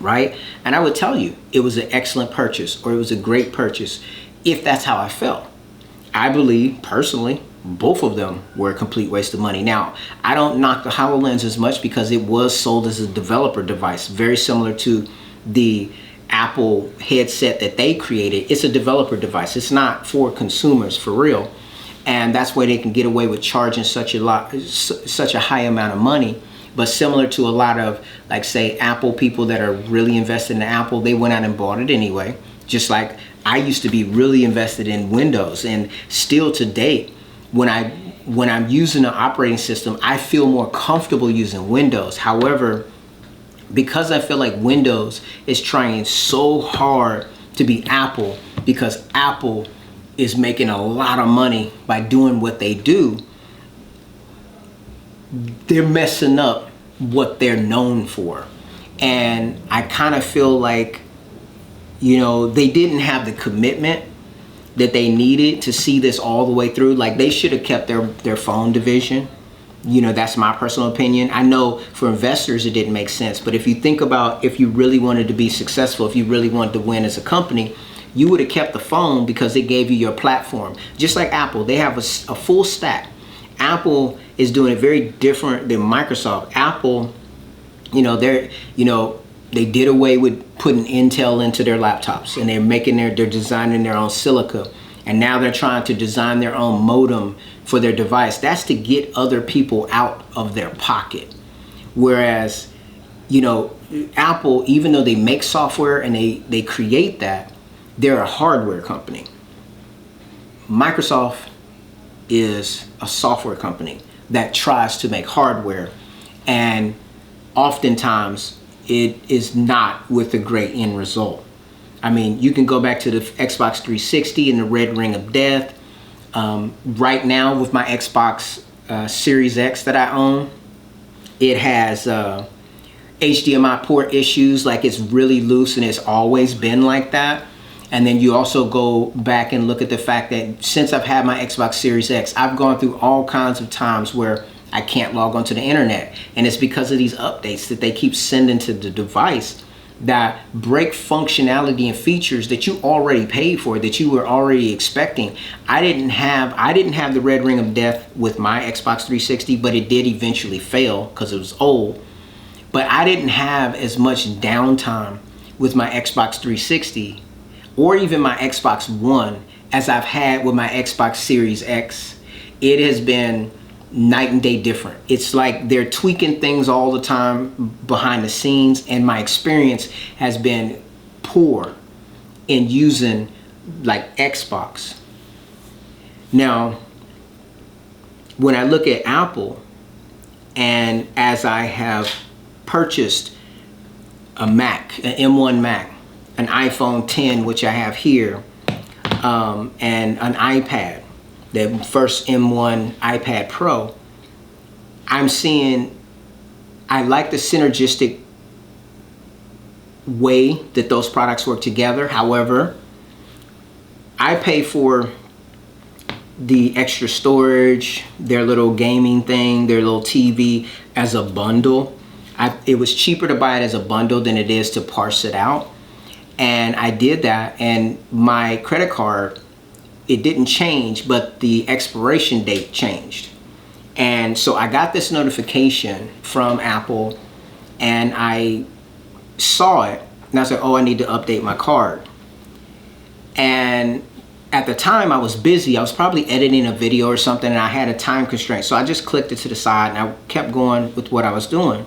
right? And I would tell you, it was an excellent purchase, or it was a great purchase, if that's how I felt. I believe, personally, both of them were a complete waste of money. Now, I don't knock the HoloLens as much because it was sold as a developer device, very similar to the Apple headset that they created. It's a developer device. It's not for consumers, for real. And that's why they can get away with charging such a high amount of money. But similar to a lot of, like, say, Apple people that are really invested in Apple, they went out and bought it anyway. Just like I used to be really invested in Windows, and still to date, when I'm using an operating system, I feel more comfortable using Windows. However, because I feel like Windows is trying so hard to be Apple, because Apple is making a lot of money by doing what they do, they're messing up what they're known for. And I kind of feel like, you know, they didn't have the commitment that they needed to see this all the way through. Like, they should have kept their phone division. You know, that's my personal opinion. I know for investors it didn't make sense, but if you think about, if you really wanted to be successful, if you really wanted to win as a company, you would have kept the phone because it gave you your platform. Just like Apple, they have a full stack. Apple is doing it very different than Microsoft. Apple, you know, they did away with putting Intel into their laptops, and they're designing their own silica. And now they're trying to design their own modem for their device. That's to get other people out of their pocket. Whereas, you know, Apple, even though they make software and they create that, they're a hardware company. Microsoft is a software company that tries to make hardware, and oftentimes it is not with a great end result. I mean, you can go back to the Xbox 360 and the red ring of death. Right now with my Xbox Series X that I own, it has HDMI port issues, like it's really loose, and it's always been like that. And then you also go back and look at the fact that since I've had my Xbox Series X, I've gone through all kinds of times where I can't log onto the internet. And it's because of these updates that they keep sending to the device that break functionality and features that you already paid for, that you were already expecting. I didn't have the red ring of death with my Xbox 360, but it did eventually fail because it was old. But I didn't have as much downtime with my Xbox 360 or even my Xbox One as I've had with my Xbox Series X. It has been night and day different. It's like they're tweaking things all the time behind the scenes, and my experience has been poor in using like Xbox. Now, when I look at Apple, and as I have purchased a Mac, an M1 Mac, an iPhone 10, which I have here, and an iPad, the first M1 iPad Pro, I'm seeing, I like the synergistic way that those products work together. However, I pay for the extra storage, their little gaming thing, their little TV as a bundle. It was cheaper to buy it as a bundle than it is to parse it out. And I did that, and my credit card, it didn't change, but the expiration date changed. And so I got this notification from Apple, and I saw it, and I said, oh, I need to update my card. And at the time I was busy. I was probably editing a video or something, and I had a time constraint. So I just clicked it to the side, and I kept going with what I was doing.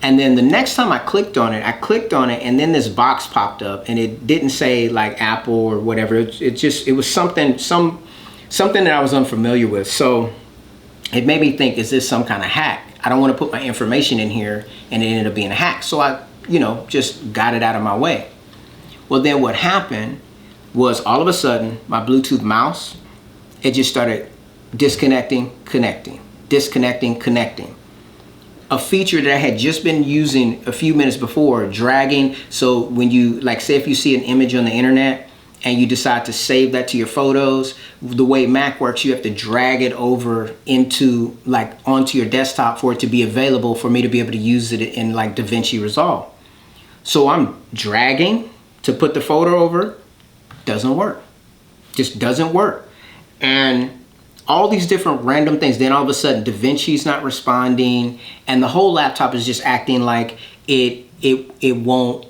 And then the next time I clicked on it, and then this box popped up, and it didn't say like Apple or whatever. It was something that I was unfamiliar with. So it made me think, is this some kind of hack? I don't want to put my information in here and it ended up being a hack. So I, just got it out of my way. Well, then what happened was all of a sudden my Bluetooth mouse, it just started disconnecting, connecting, disconnecting, connecting. A feature that I had just been using a few minutes before, dragging. So when you, like, say if you see an image on the internet and you decide to save that to your photos, the way Mac works, you have to drag it over onto your desktop for it to be available for me to be able to use it in like DaVinci Resolve. So I'm dragging to put the photo over, doesn't work, just doesn't work. And all these different random things. Then all of a sudden DaVinci's not responding, and the whole laptop is just acting like it won't,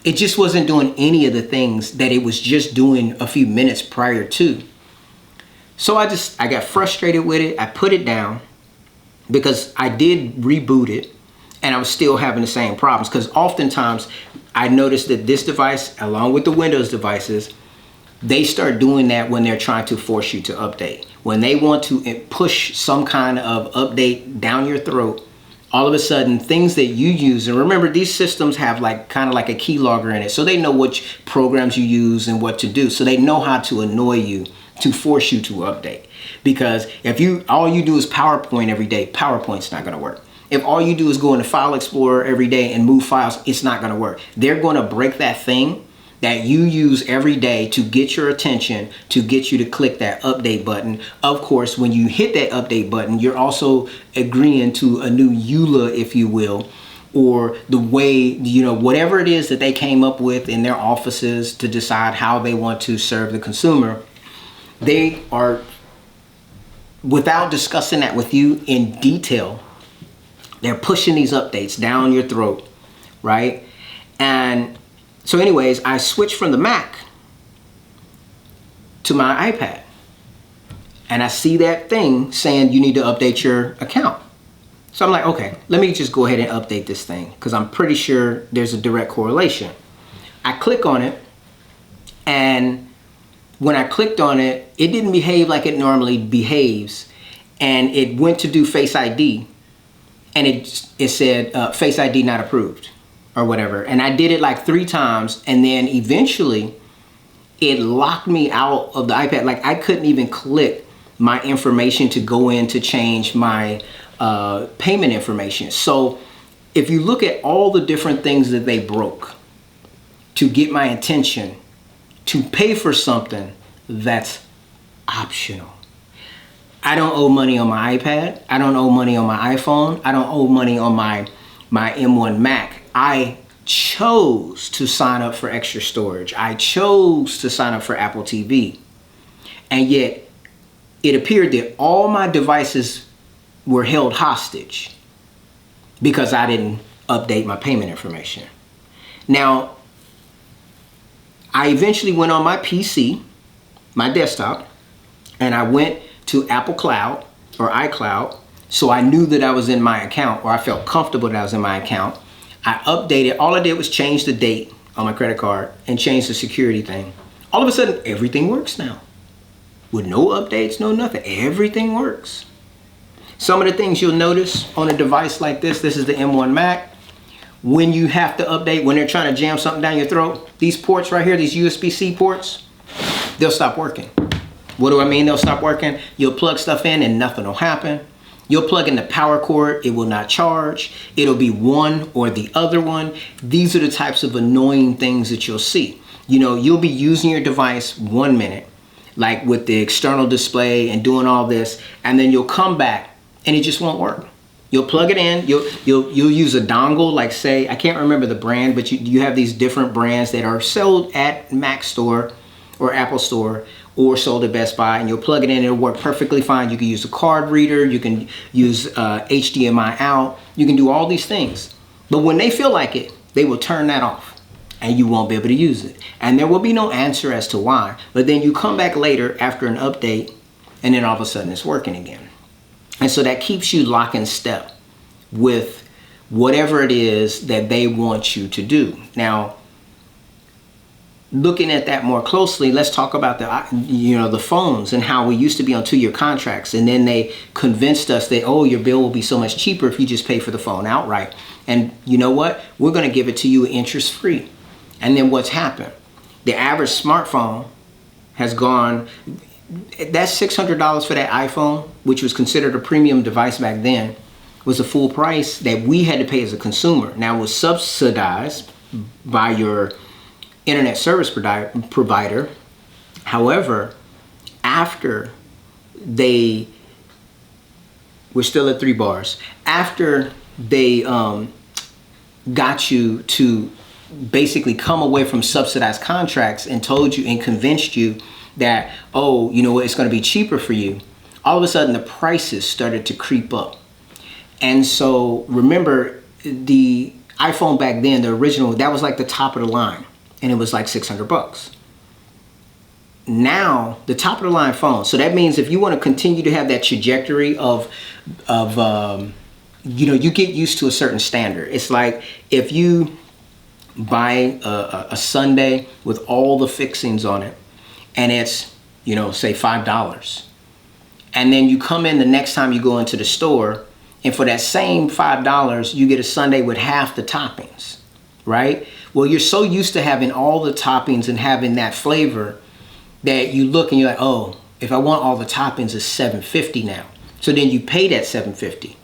it just wasn't doing any of the things that it was just doing a few minutes prior to. So I got frustrated with it. I put it down because I did reboot it, and I was still having the same problems, because oftentimes I noticed that this device, along with the Windows devices, they start doing that when they're trying to force you to update. When they want to push some kind of update down your throat, all of a sudden things that you use, and remember these systems have kind of like a keylogger in it, so they know which programs you use and what to do. So they know how to annoy you to force you to update. Because if all you do is PowerPoint every day, PowerPoint's not gonna work. If all you do is go into File Explorer every day and move files, it's not gonna work. They're gonna break that thing that you use every day to get your attention, to get you to click that update button. Of course, when you hit that update button, you're also agreeing to a new EULA, if you will, or the way, whatever it is that they came up with in their offices to decide how they want to serve the consumer. They are, without discussing that with you in detail, they're pushing these updates down your throat, right? And so anyways, I switched from the Mac to my iPad, and I see that thing saying you need to update your account. So I'm like, okay, let me just go ahead and update this thing, because I'm pretty sure there's a direct correlation. I click on it, and when I clicked on it, it didn't behave like it normally behaves, and it went to do Face ID, and it said Face ID not approved, or whatever. And I did it like 3 times, and then eventually it locked me out of the iPad. Like I couldn't even click my information to go in to change my payment information. So if you look at all the different things that they broke to get my attention, to pay for something that's optional. I don't owe money on my iPad. I don't owe money on my iPhone. I don't owe money on my M1 Mac. I chose to sign up for extra storage. I chose to sign up for Apple TV. And yet it appeared that all my devices were held hostage because I didn't update my payment information. Now, I eventually went on my PC, my desktop, and I went to Apple Cloud or iCloud, so I knew that I was in my account, or I felt comfortable that I was in my account. I updated, all I did was change the date on my credit card and change the security thing. All of a sudden, everything works now. with no updates, no nothing. Everything works. Some of the things you'll notice on a device like this is the M1 Mac. When you have to update, when they're trying to jam something down your throat, these ports right here, these USB-C ports, they'll stop working. What do I mean they'll stop working? You'll plug stuff in and nothing will happen. You'll plug in the power cord, it will not charge. It'll be one or the other one. These are the types of annoying things that you'll see. You know, you'll be using your device 1 minute, like with the external display and doing all this, and then you'll come back and it just won't work. You'll plug it in, you'll use a dongle, like say, I can't remember the brand, but you have these different brands that are sold at Mac Store or Apple Store or sold at Best Buy, and you'll plug it in, it'll work perfectly fine. You can use a card reader, you can use HDMI out, you can do all these things. But when they feel like it, they will turn that off and you won't be able to use it. And there will be no answer as to why. But then you come back later after an update and then all of a sudden it's working again. And so that keeps you lock in step with whatever it is that they want you to do. Now, looking at that more closely, let's talk about the phones and how we used to be on 2-year contracts, and then they convinced us that, oh, your bill will be so much cheaper if you just pay for the phone outright. And you know what? We're going to give it to you interest free. And then what's happened? The average smartphone has gone, that's $600 for that iPhone, which was considered a premium device back then, was the full price that we had to pay as a consumer. Now it was subsidized by your internet service provider. However, after we're still at 3 bars, after they got you to basically come away from subsidized contracts and told you and convinced you that, oh, you know what, it's going to be cheaper for you, all of a sudden the prices started to creep up. And so remember, the iPhone back then, the original, that was like the top of the line. And it was like $600. Now, the top of the line phone. So that means if you want to continue to have that trajectory of you get used to a certain standard. It's like if you buy a Sunday with all the fixings on it, and it's, say $5. And then you come in the next time you go into the store, and for that same $5, you get a Sunday with half the toppings, right? Well, you're so used to having all the toppings and having that flavor that you look and you're like, oh, if I want all the toppings, it's $7.50 now. So then you pay that $7.50.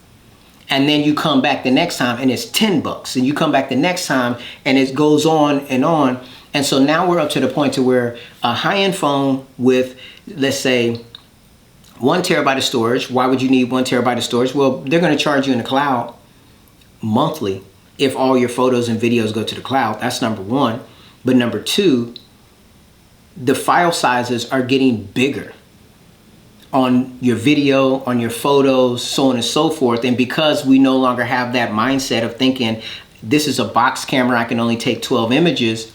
And then you come back the next time and it's $10. And you come back the next time and it goes on and on. And so now we're up to the point to where a high-end phone with, let's say, 1 terabyte of storage. Why would you need 1 terabyte of storage? Well, they're going to charge you in the cloud monthly if all your photos and videos go to the cloud. That's number one. But number two, the file sizes are getting bigger on your video, on your photos, so on and so forth. And because we no longer have that mindset of thinking this is a box camera, I can only take 12 images,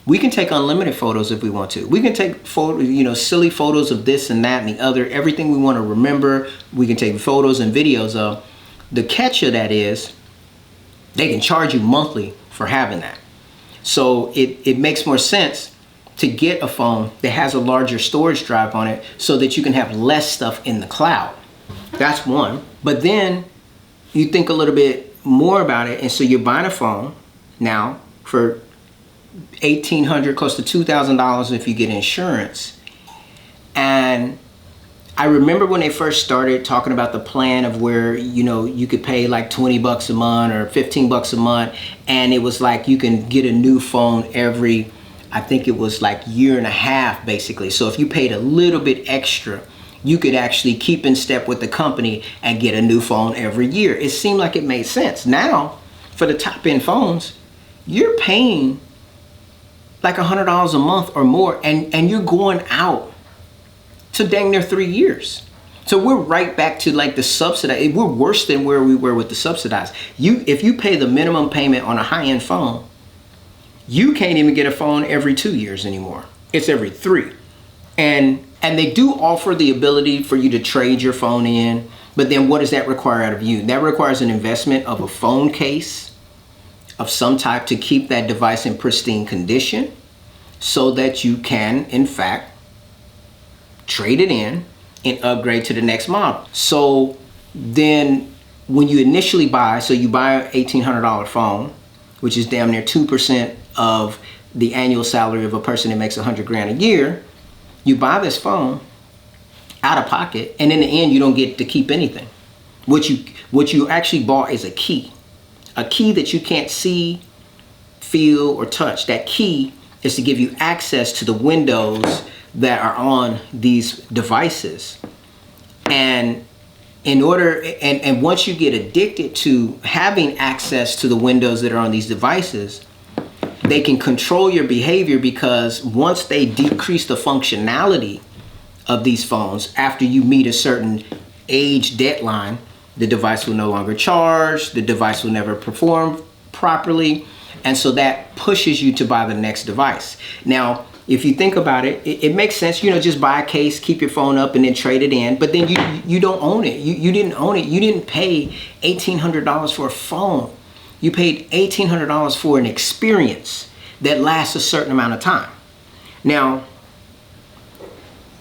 we can take unlimited photos if we want to. We can take silly photos of this and that and the other, everything we want to remember, we can take photos and videos of. The catch of that is they can charge you monthly for having that. So it makes more sense to get a phone that has a larger storage drive on it so that you can have less stuff in the cloud. That's one. But then you think a little bit more about it, and so you're buying a phone now for $1,800, close to $2,000 if you get insurance. And I remember when they first started talking about the plan of where, you could pay like $20 a month or $15 a month, and it was like you can get a new phone every, I think it was like year and a half basically. So if you paid a little bit extra, you could actually keep in step with the company and get a new phone every year. It seemed like it made sense. Now, for the top end phones, you're paying like $100 a month or more, and you're going out to dang near 3 years. So we're right back to like the subsidized. We're worse than where we were with the subsidized. If you pay the minimum payment on a high-end phone, you can't even get a phone every 2 years anymore. It's every 3. And they do offer the ability for you to trade your phone in, but then what does that require out of you? That requires an investment of a phone case of some type to keep that device in pristine condition so that you can, in fact, trade it in, and upgrade to the next model. So then when you initially buy, so you buy an $1,800 phone, which is damn near 2% of the annual salary of a person that makes 100 grand a year. You buy this phone out of pocket, and in the end, you don't get to keep anything. What you actually bought is a key that you can't see, feel, or touch. That key is to give you access to the windows that are on these devices. And and once you get addicted to having access to the windows that are on these devices, they can control your behavior, because once they decrease the functionality of these phones, after you meet a certain age deadline, the device will no longer charge, the device will never perform properly, and so that pushes you to buy the next device. Now, if you think about it, it makes sense, just buy a case, keep your phone up, and then trade it in. But then you don't own it. You didn't own it. You didn't pay $1,800 for a phone. You paid $1,800 for an experience that lasts a certain amount of time. Now,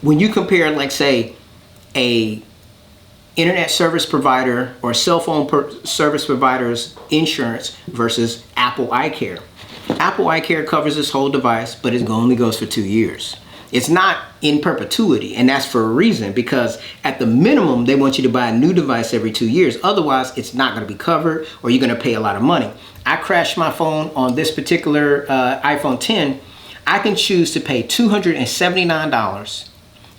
when you compare, like, say, a internet service provider or cell phone service provider's insurance versus Apple iCare. Apple iCare covers this whole device, but it only goes for 2 years. It's not in perpetuity, and that's for a reason, because at the minimum, they want you to buy a new device every 2 years. Otherwise, it's not going to be covered, or you're going to pay a lot of money. I crashed my phone on this particular iPhone 10. I can choose to pay $279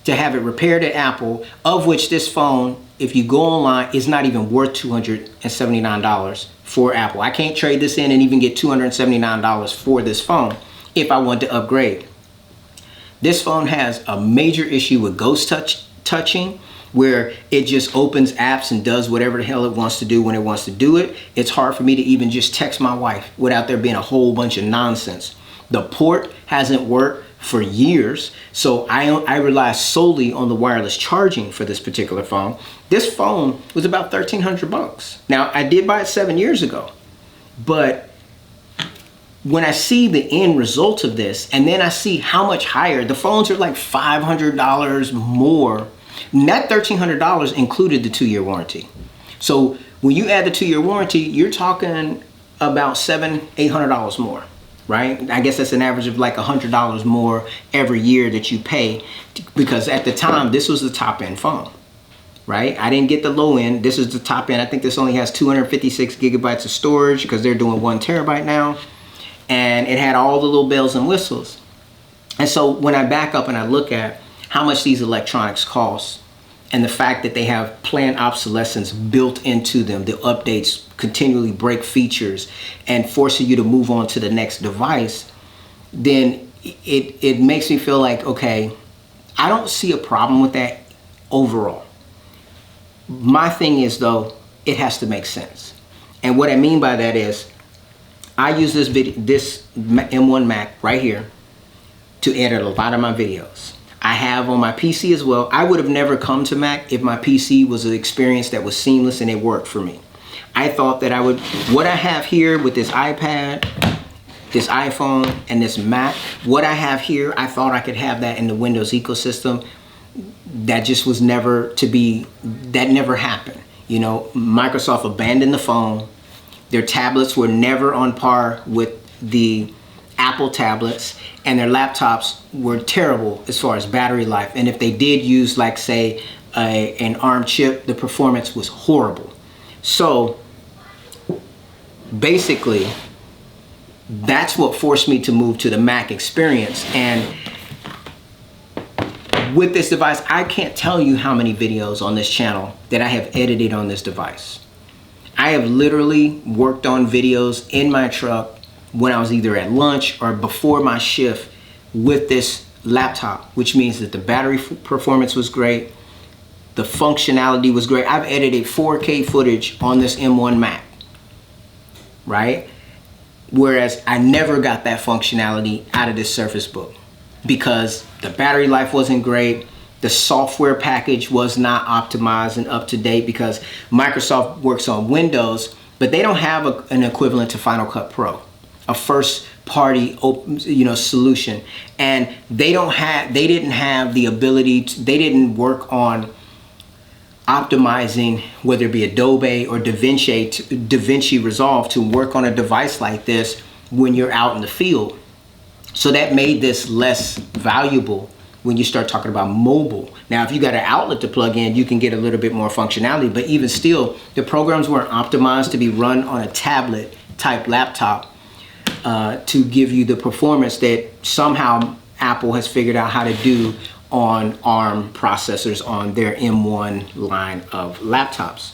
to have it repaired at Apple, of which this phone, if you go online, is not even worth $279 for Apple. I can't trade this in and even get $279 for this phone if I want to upgrade. This phone has a major issue with ghost touching, where it just opens apps and does whatever the hell it wants to do when it wants to do it. It's hard for me to even just text my wife without there being a whole bunch of nonsense. The port hasn't worked for years, so I rely solely on the wireless charging for this particular phone. This phone was about $1,300. Now, I did buy it 7 years ago, but when I see the end result of this, and then I see how much higher, the phones are like $500 more. And that $1,300 included the 2-year warranty. So when you add the 2-year warranty, you're talking about $700-800 more. Right? I guess that's an average of like $100 more every year that you pay, because at the time, this was the top end phone, right? I didn't get the low end. This is the top end. I think this only has 256 gigabytes of storage, because they're doing 1 terabyte now. And it had all the little bells and whistles. And so when I back up and I look at how much these electronics cost, and the fact that they have planned obsolescence built into them, the updates continually break features and forcing you to move on to the next device, then it makes me feel like, okay, I don't see a problem with that overall. My thing is, though, it has to make sense. And what I mean by that is, I use this M1 Mac right here to edit a lot of my videos. I have on my PC as well. I would have never come to Mac if my PC was an experience that was seamless and it worked for me. I thought that what I have here with this iPad, this iPhone, and this Mac, what I have here, I thought I could have that in the Windows ecosystem. That just was never to be, that never happened. Microsoft abandoned the phone. Their tablets were never on par with the Apple tablets, and their laptops were terrible as far as battery life. And if they did use, like, say, an ARM chip, the performance was horrible. So basically, that's what forced me to move to the Mac experience. And with this device, I can't tell you how many videos on this channel that I have edited on this device. I have literally worked on videos in my truck when I was either at lunch or before my shift with this laptop, which means that the battery performance was great, the functionality was great. I've edited 4K footage on this M1 Mac, right? Whereas I never got that functionality out of this Surface Book, because the battery life wasn't great, the software package was not optimized and up to date, because Microsoft works on Windows, but they don't have an equivalent to Final Cut Pro. a first party solution, and they didn't have the ability to, they didn't work on optimizing, whether it be Adobe or DaVinci Resolve, to work on a device like this when you're out in the field. So that made this less valuable when you start talking about mobile. Now, if you got an outlet to plug in, you can get a little bit more functionality, but even still, the programs weren't optimized to be run on a tablet type laptop to give you the performance that somehow Apple has figured out how to do on ARM processors on their M1 line of laptops.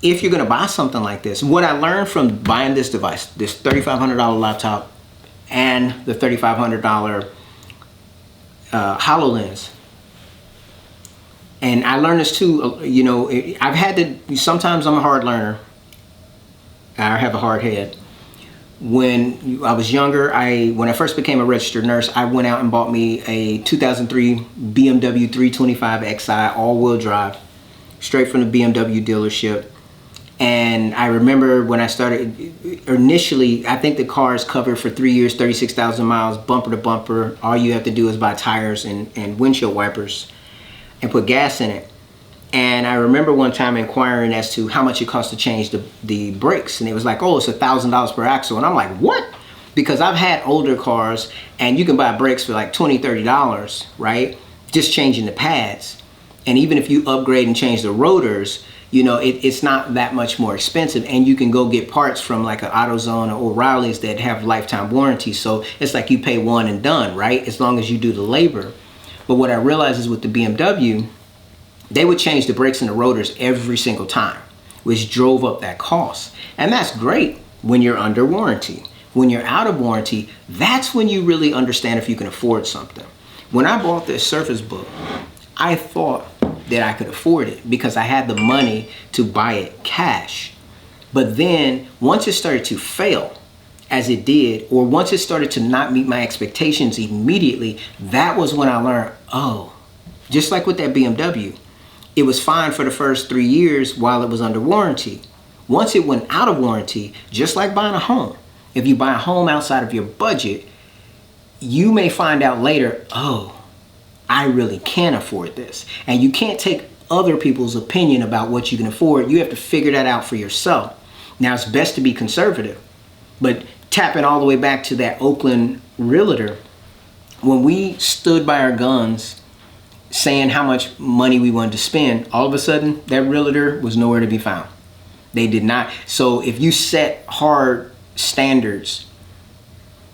If you're gonna buy something like this, what I learned from buying this device, this $3,500 laptop and the $3,500 HoloLens, and I learned this too, I've had to, sometimes I'm a hard learner, I have a hard head. When I was younger, when I first became a registered nurse, I went out and bought me a 2003 BMW 325xi all-wheel drive, straight from the BMW dealership. And I remember when I started, initially, I think the car is covered for 3 years, 36,000 miles, bumper to bumper. All you have to do is buy tires and windshield wipers and put gas in it. And I remember one time inquiring as to how much it cost to change the brakes. And it was like, oh, it's $1,000 per axle. And I'm like, what? Because I've had older cars and you can buy brakes for like $20, $30, right? Just changing the pads. And even if you upgrade and change the rotors, it's not that much more expensive. And you can go get parts from like an AutoZone or O'Reilly's that have lifetime warranties. So it's like you pay one and done, right? As long as you do the labor. But what I realized is with the BMW, they would change the brakes and the rotors every single time, which drove up that cost. And that's great when you're under warranty. When you're out of warranty, that's when you really understand if you can afford something. When I bought this Surface Book, I thought that I could afford it because I had the money to buy it cash. But then once it started to fail, as it did, or once it started to not meet my expectations immediately, that was when I learned, oh, just like with that BMW, it was fine for the first 3 years while it was under warranty. Once it went out of warranty, just like buying a home, if you buy a home outside of your budget, you may find out later, oh, I really can't afford this. And you can't take other people's opinion about what you can afford. You have to figure that out for yourself. Now, it's best to be conservative, but tapping all the way back to that Oakland realtor, when we stood by our guns saying how much money we wanted to spend, all of a sudden that realtor was nowhere to be found. They did not. So if you set hard standards,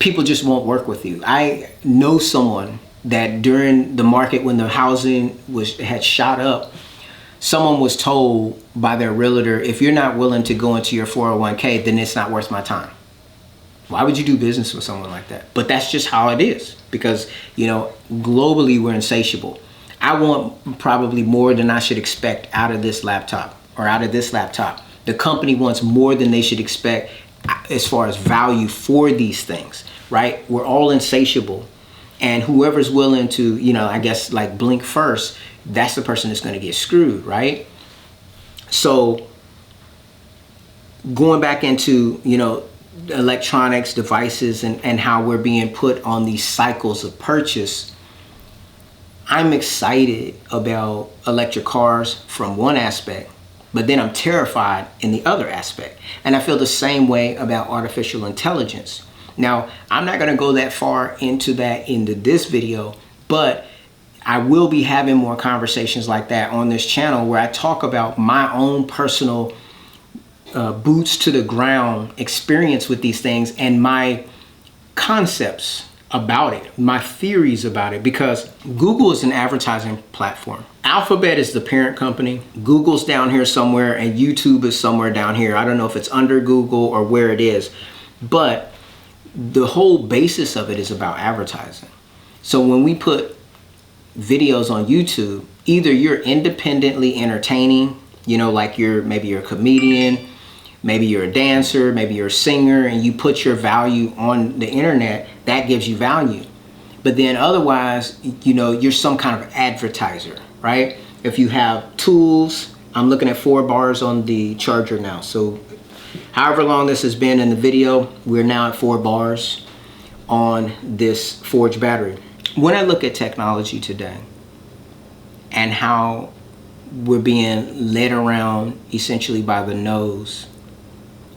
people just won't work with you. I know someone that during the market when the housing had shot up, someone was told by their realtor, if you're not willing to go into your 401k, then it's not worth my time. Why would you do business with someone like that? But that's just how it is, because globally we're insatiable. I want probably more than I should expect out of this laptop or out of this laptop. The company wants more than they should expect as far as value for these things, right? We're all insatiable. And whoever's willing to, I guess like blink first, that's the person that's going to get screwed, right? So going back into, electronics devices and how we're being put on these cycles of purchase, I'm excited about electric cars from one aspect, but then I'm terrified in the other aspect. And I feel the same way about artificial intelligence. Now, I'm not going to go that far into this video, but I will be having more conversations like that on this channel where I talk about my own personal boots to the ground experience with these things and my concepts about it, my theories about it, because Google is an advertising platform. Alphabet is the parent company. Google's down here somewhere and YouTube is somewhere down here. I don't know if it's under Google or where it is, but the whole basis of it is about advertising. So when we put videos on YouTube, either you're independently entertaining, like maybe you're a comedian, maybe you're a dancer, maybe you're a singer, and you put your value on the internet, that gives you value. But then otherwise, you're some kind of advertiser, right? If you have tools, I'm looking at 4 bars on the charger now. So However long this has been in the video, we're now at 4 bars on this Forge battery. When I look at technology today and how we're being led around essentially by the nose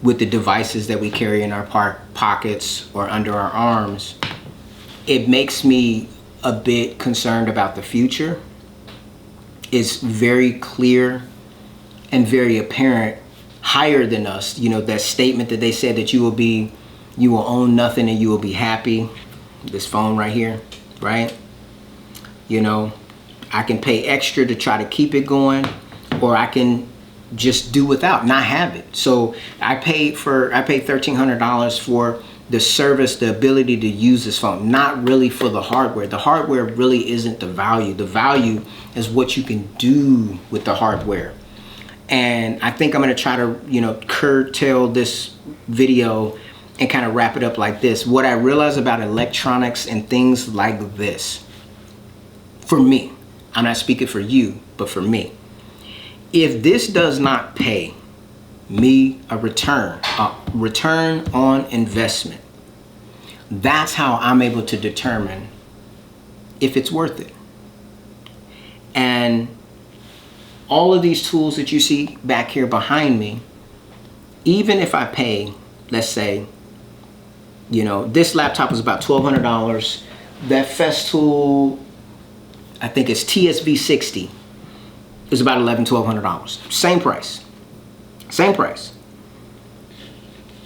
with the devices that we carry in our pockets or under our arms, it makes me a bit concerned about the future. It's very clear and very apparent, higher than us, you know, that statement that they said that you will own nothing and you will be happy. This phone right here, right? You know, I can pay extra to try to keep it going, or I can just do without, not have it. So I paid $1,300 for the service, the ability to use this phone, not really for the hardware. The hardware really isn't the value. The value is what you can do with the hardware. And I think I'm gonna try to, you know, curtail this video and kind of wrap it up like this. What I realize about electronics and things like this, for me, I'm not speaking for you, but for me, if this does not pay me a return on investment, that's how I'm able to determine if it's worth it. And all of these tools that you see back here behind me, even if I pay, let's say, you know, this laptop is about $1,200. That Festool, I think it's TSV60, is about $1,100–$1,200. Same price. Same price.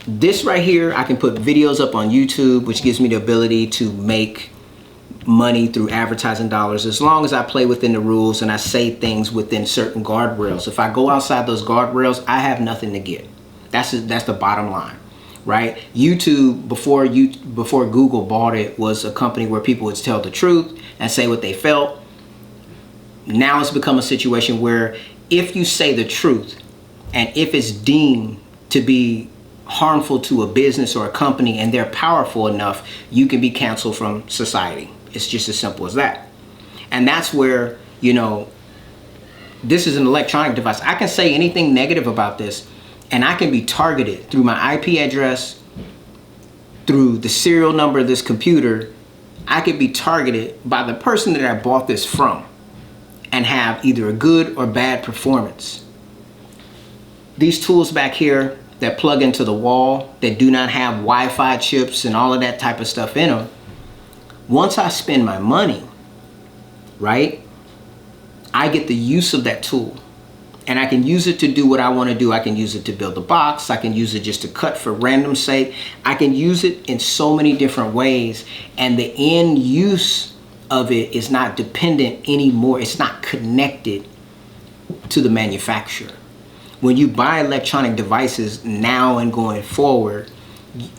This right here, I can put videos up on YouTube, which gives me the ability to make money through advertising dollars, as long as I play within the rules and I say things within certain guardrails. If I go outside those guardrails, I have nothing to get. That's the bottom line, right? YouTube, before Google bought it, was a company where people would tell the truth and say what they felt. Now it's become a situation where if you say the truth and if it's deemed to be harmful to a business or a company and they're powerful enough, you can be canceled from society. It's just as simple as that. And that's where, you know, this is an electronic device. I can say anything negative about this and I can be targeted through my IP address, through the serial number of this computer. I could be targeted by the person that I bought this from and have either a good or bad performance. These tools back here that plug into the wall, that do not have Wi-Fi chips and all of that type of stuff in them, once I spend my money, right, I get the use of that tool. And I can use it to do what I want to do. I can use it to build a box. I can use it just to cut for random sake. I can use it in so many different ways. And the end use of it is not dependent anymore. It's not connected to the manufacturer. When you buy electronic devices now and going forward,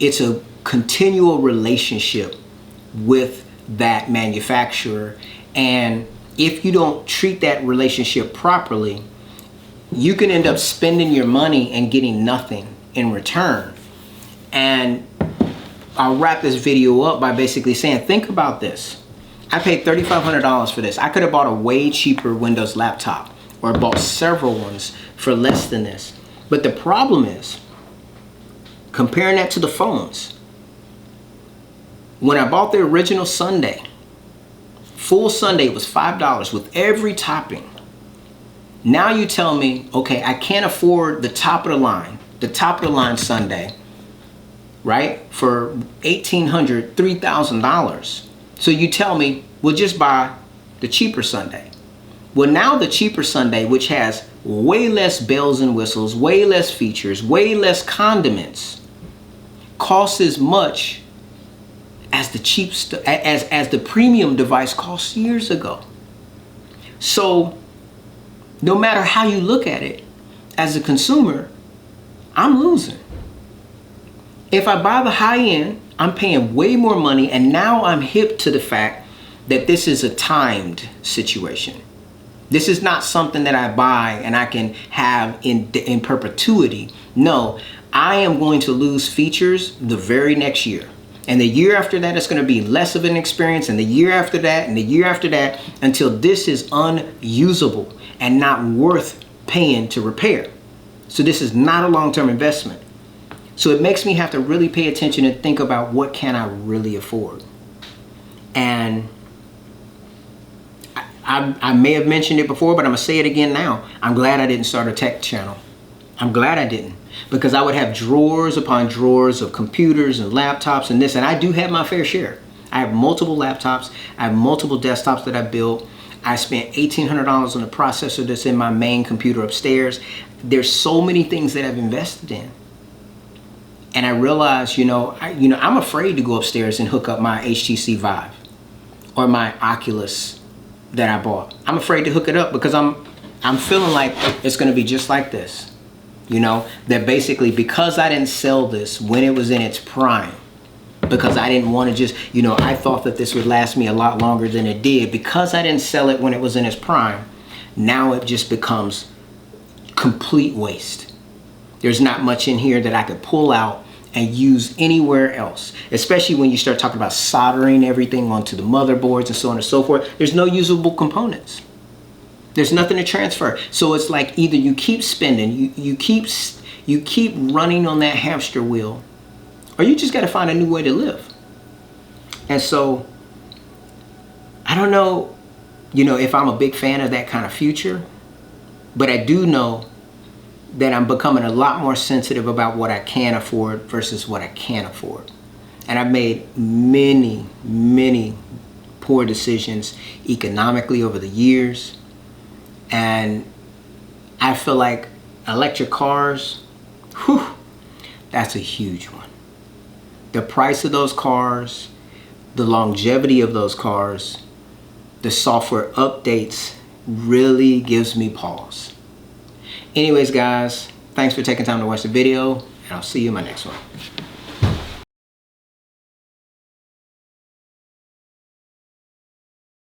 it's a continual relationship with that manufacturer. And if you don't treat that relationship properly, you can end up spending your money and getting nothing in return. And I'll wrap this video up by basically saying, think about this. I paid $3,500 for this. I could have bought a way cheaper Windows laptop or bought several ones for less than this. But the problem is, comparing that to the phones, when I bought the original Sunday, full Sunday was $5 with every topping. Now you tell me, okay, I can't afford the top of the line Sunday, right? For $1,800, $3,000. So you tell me, we'll just buy the cheaper Sunday. Well, now the cheaper Sunday, which has way less bells and whistles, way less features, way less condiments, costs as much as the cheap as the premium device cost years ago. So no matter how you look at it, as a consumer, I'm losing. If I buy the high end, I'm paying way more money, and now I'm hip to the fact that this is a timed situation. This is not something that I buy and I can have in perpetuity. No, I am going to lose features the very next year. And the year after that, it's going to be less of an experience. And the year after that, and the year after that, until this is unusable and not worth paying to repair. So this is not a long-term investment. So it makes me have to really pay attention and think about what can I really afford. And I may have mentioned it before, but I'm gonna say it again now. I'm glad I didn't start a tech channel. I'm glad I didn't, because I would have drawers upon drawers of computers and laptops and this, and I do have my fair share. I have multiple laptops. I have multiple desktops that I built. I spent $1,800 on a processor that's in my main computer upstairs. There's so many things that I've invested in. And I realized, I'm afraid to go upstairs and hook up my HTC Vive or my Oculus that I bought. I'm afraid to hook it up because I'm feeling like it's gonna be just like this. That basically, because I didn't sell this when it was in its prime, because I didn't want to just, I thought that this would last me a lot longer than it did. Because I didn't sell it when it was in its prime, now it just becomes complete waste. There's not much in here that I could pull out and use anywhere else, especially when you start talking about soldering everything onto the motherboards and so on and so forth. There's no usable components. There's nothing to transfer. So it's like either you keep spending, you keep running on that hamster wheel, or you just got to find a new way to live. And so I don't know, if I'm a big fan of that kind of future, but I do know that I'm becoming a lot more sensitive about what I can afford versus what I can't afford. And I've made many, many poor decisions economically over the years. And I feel like electric cars, that's a huge one. The price of those cars, the longevity of those cars, the software updates really gives me pause. Anyways, guys, thanks for taking time to watch the video, and I'll see you in my next one.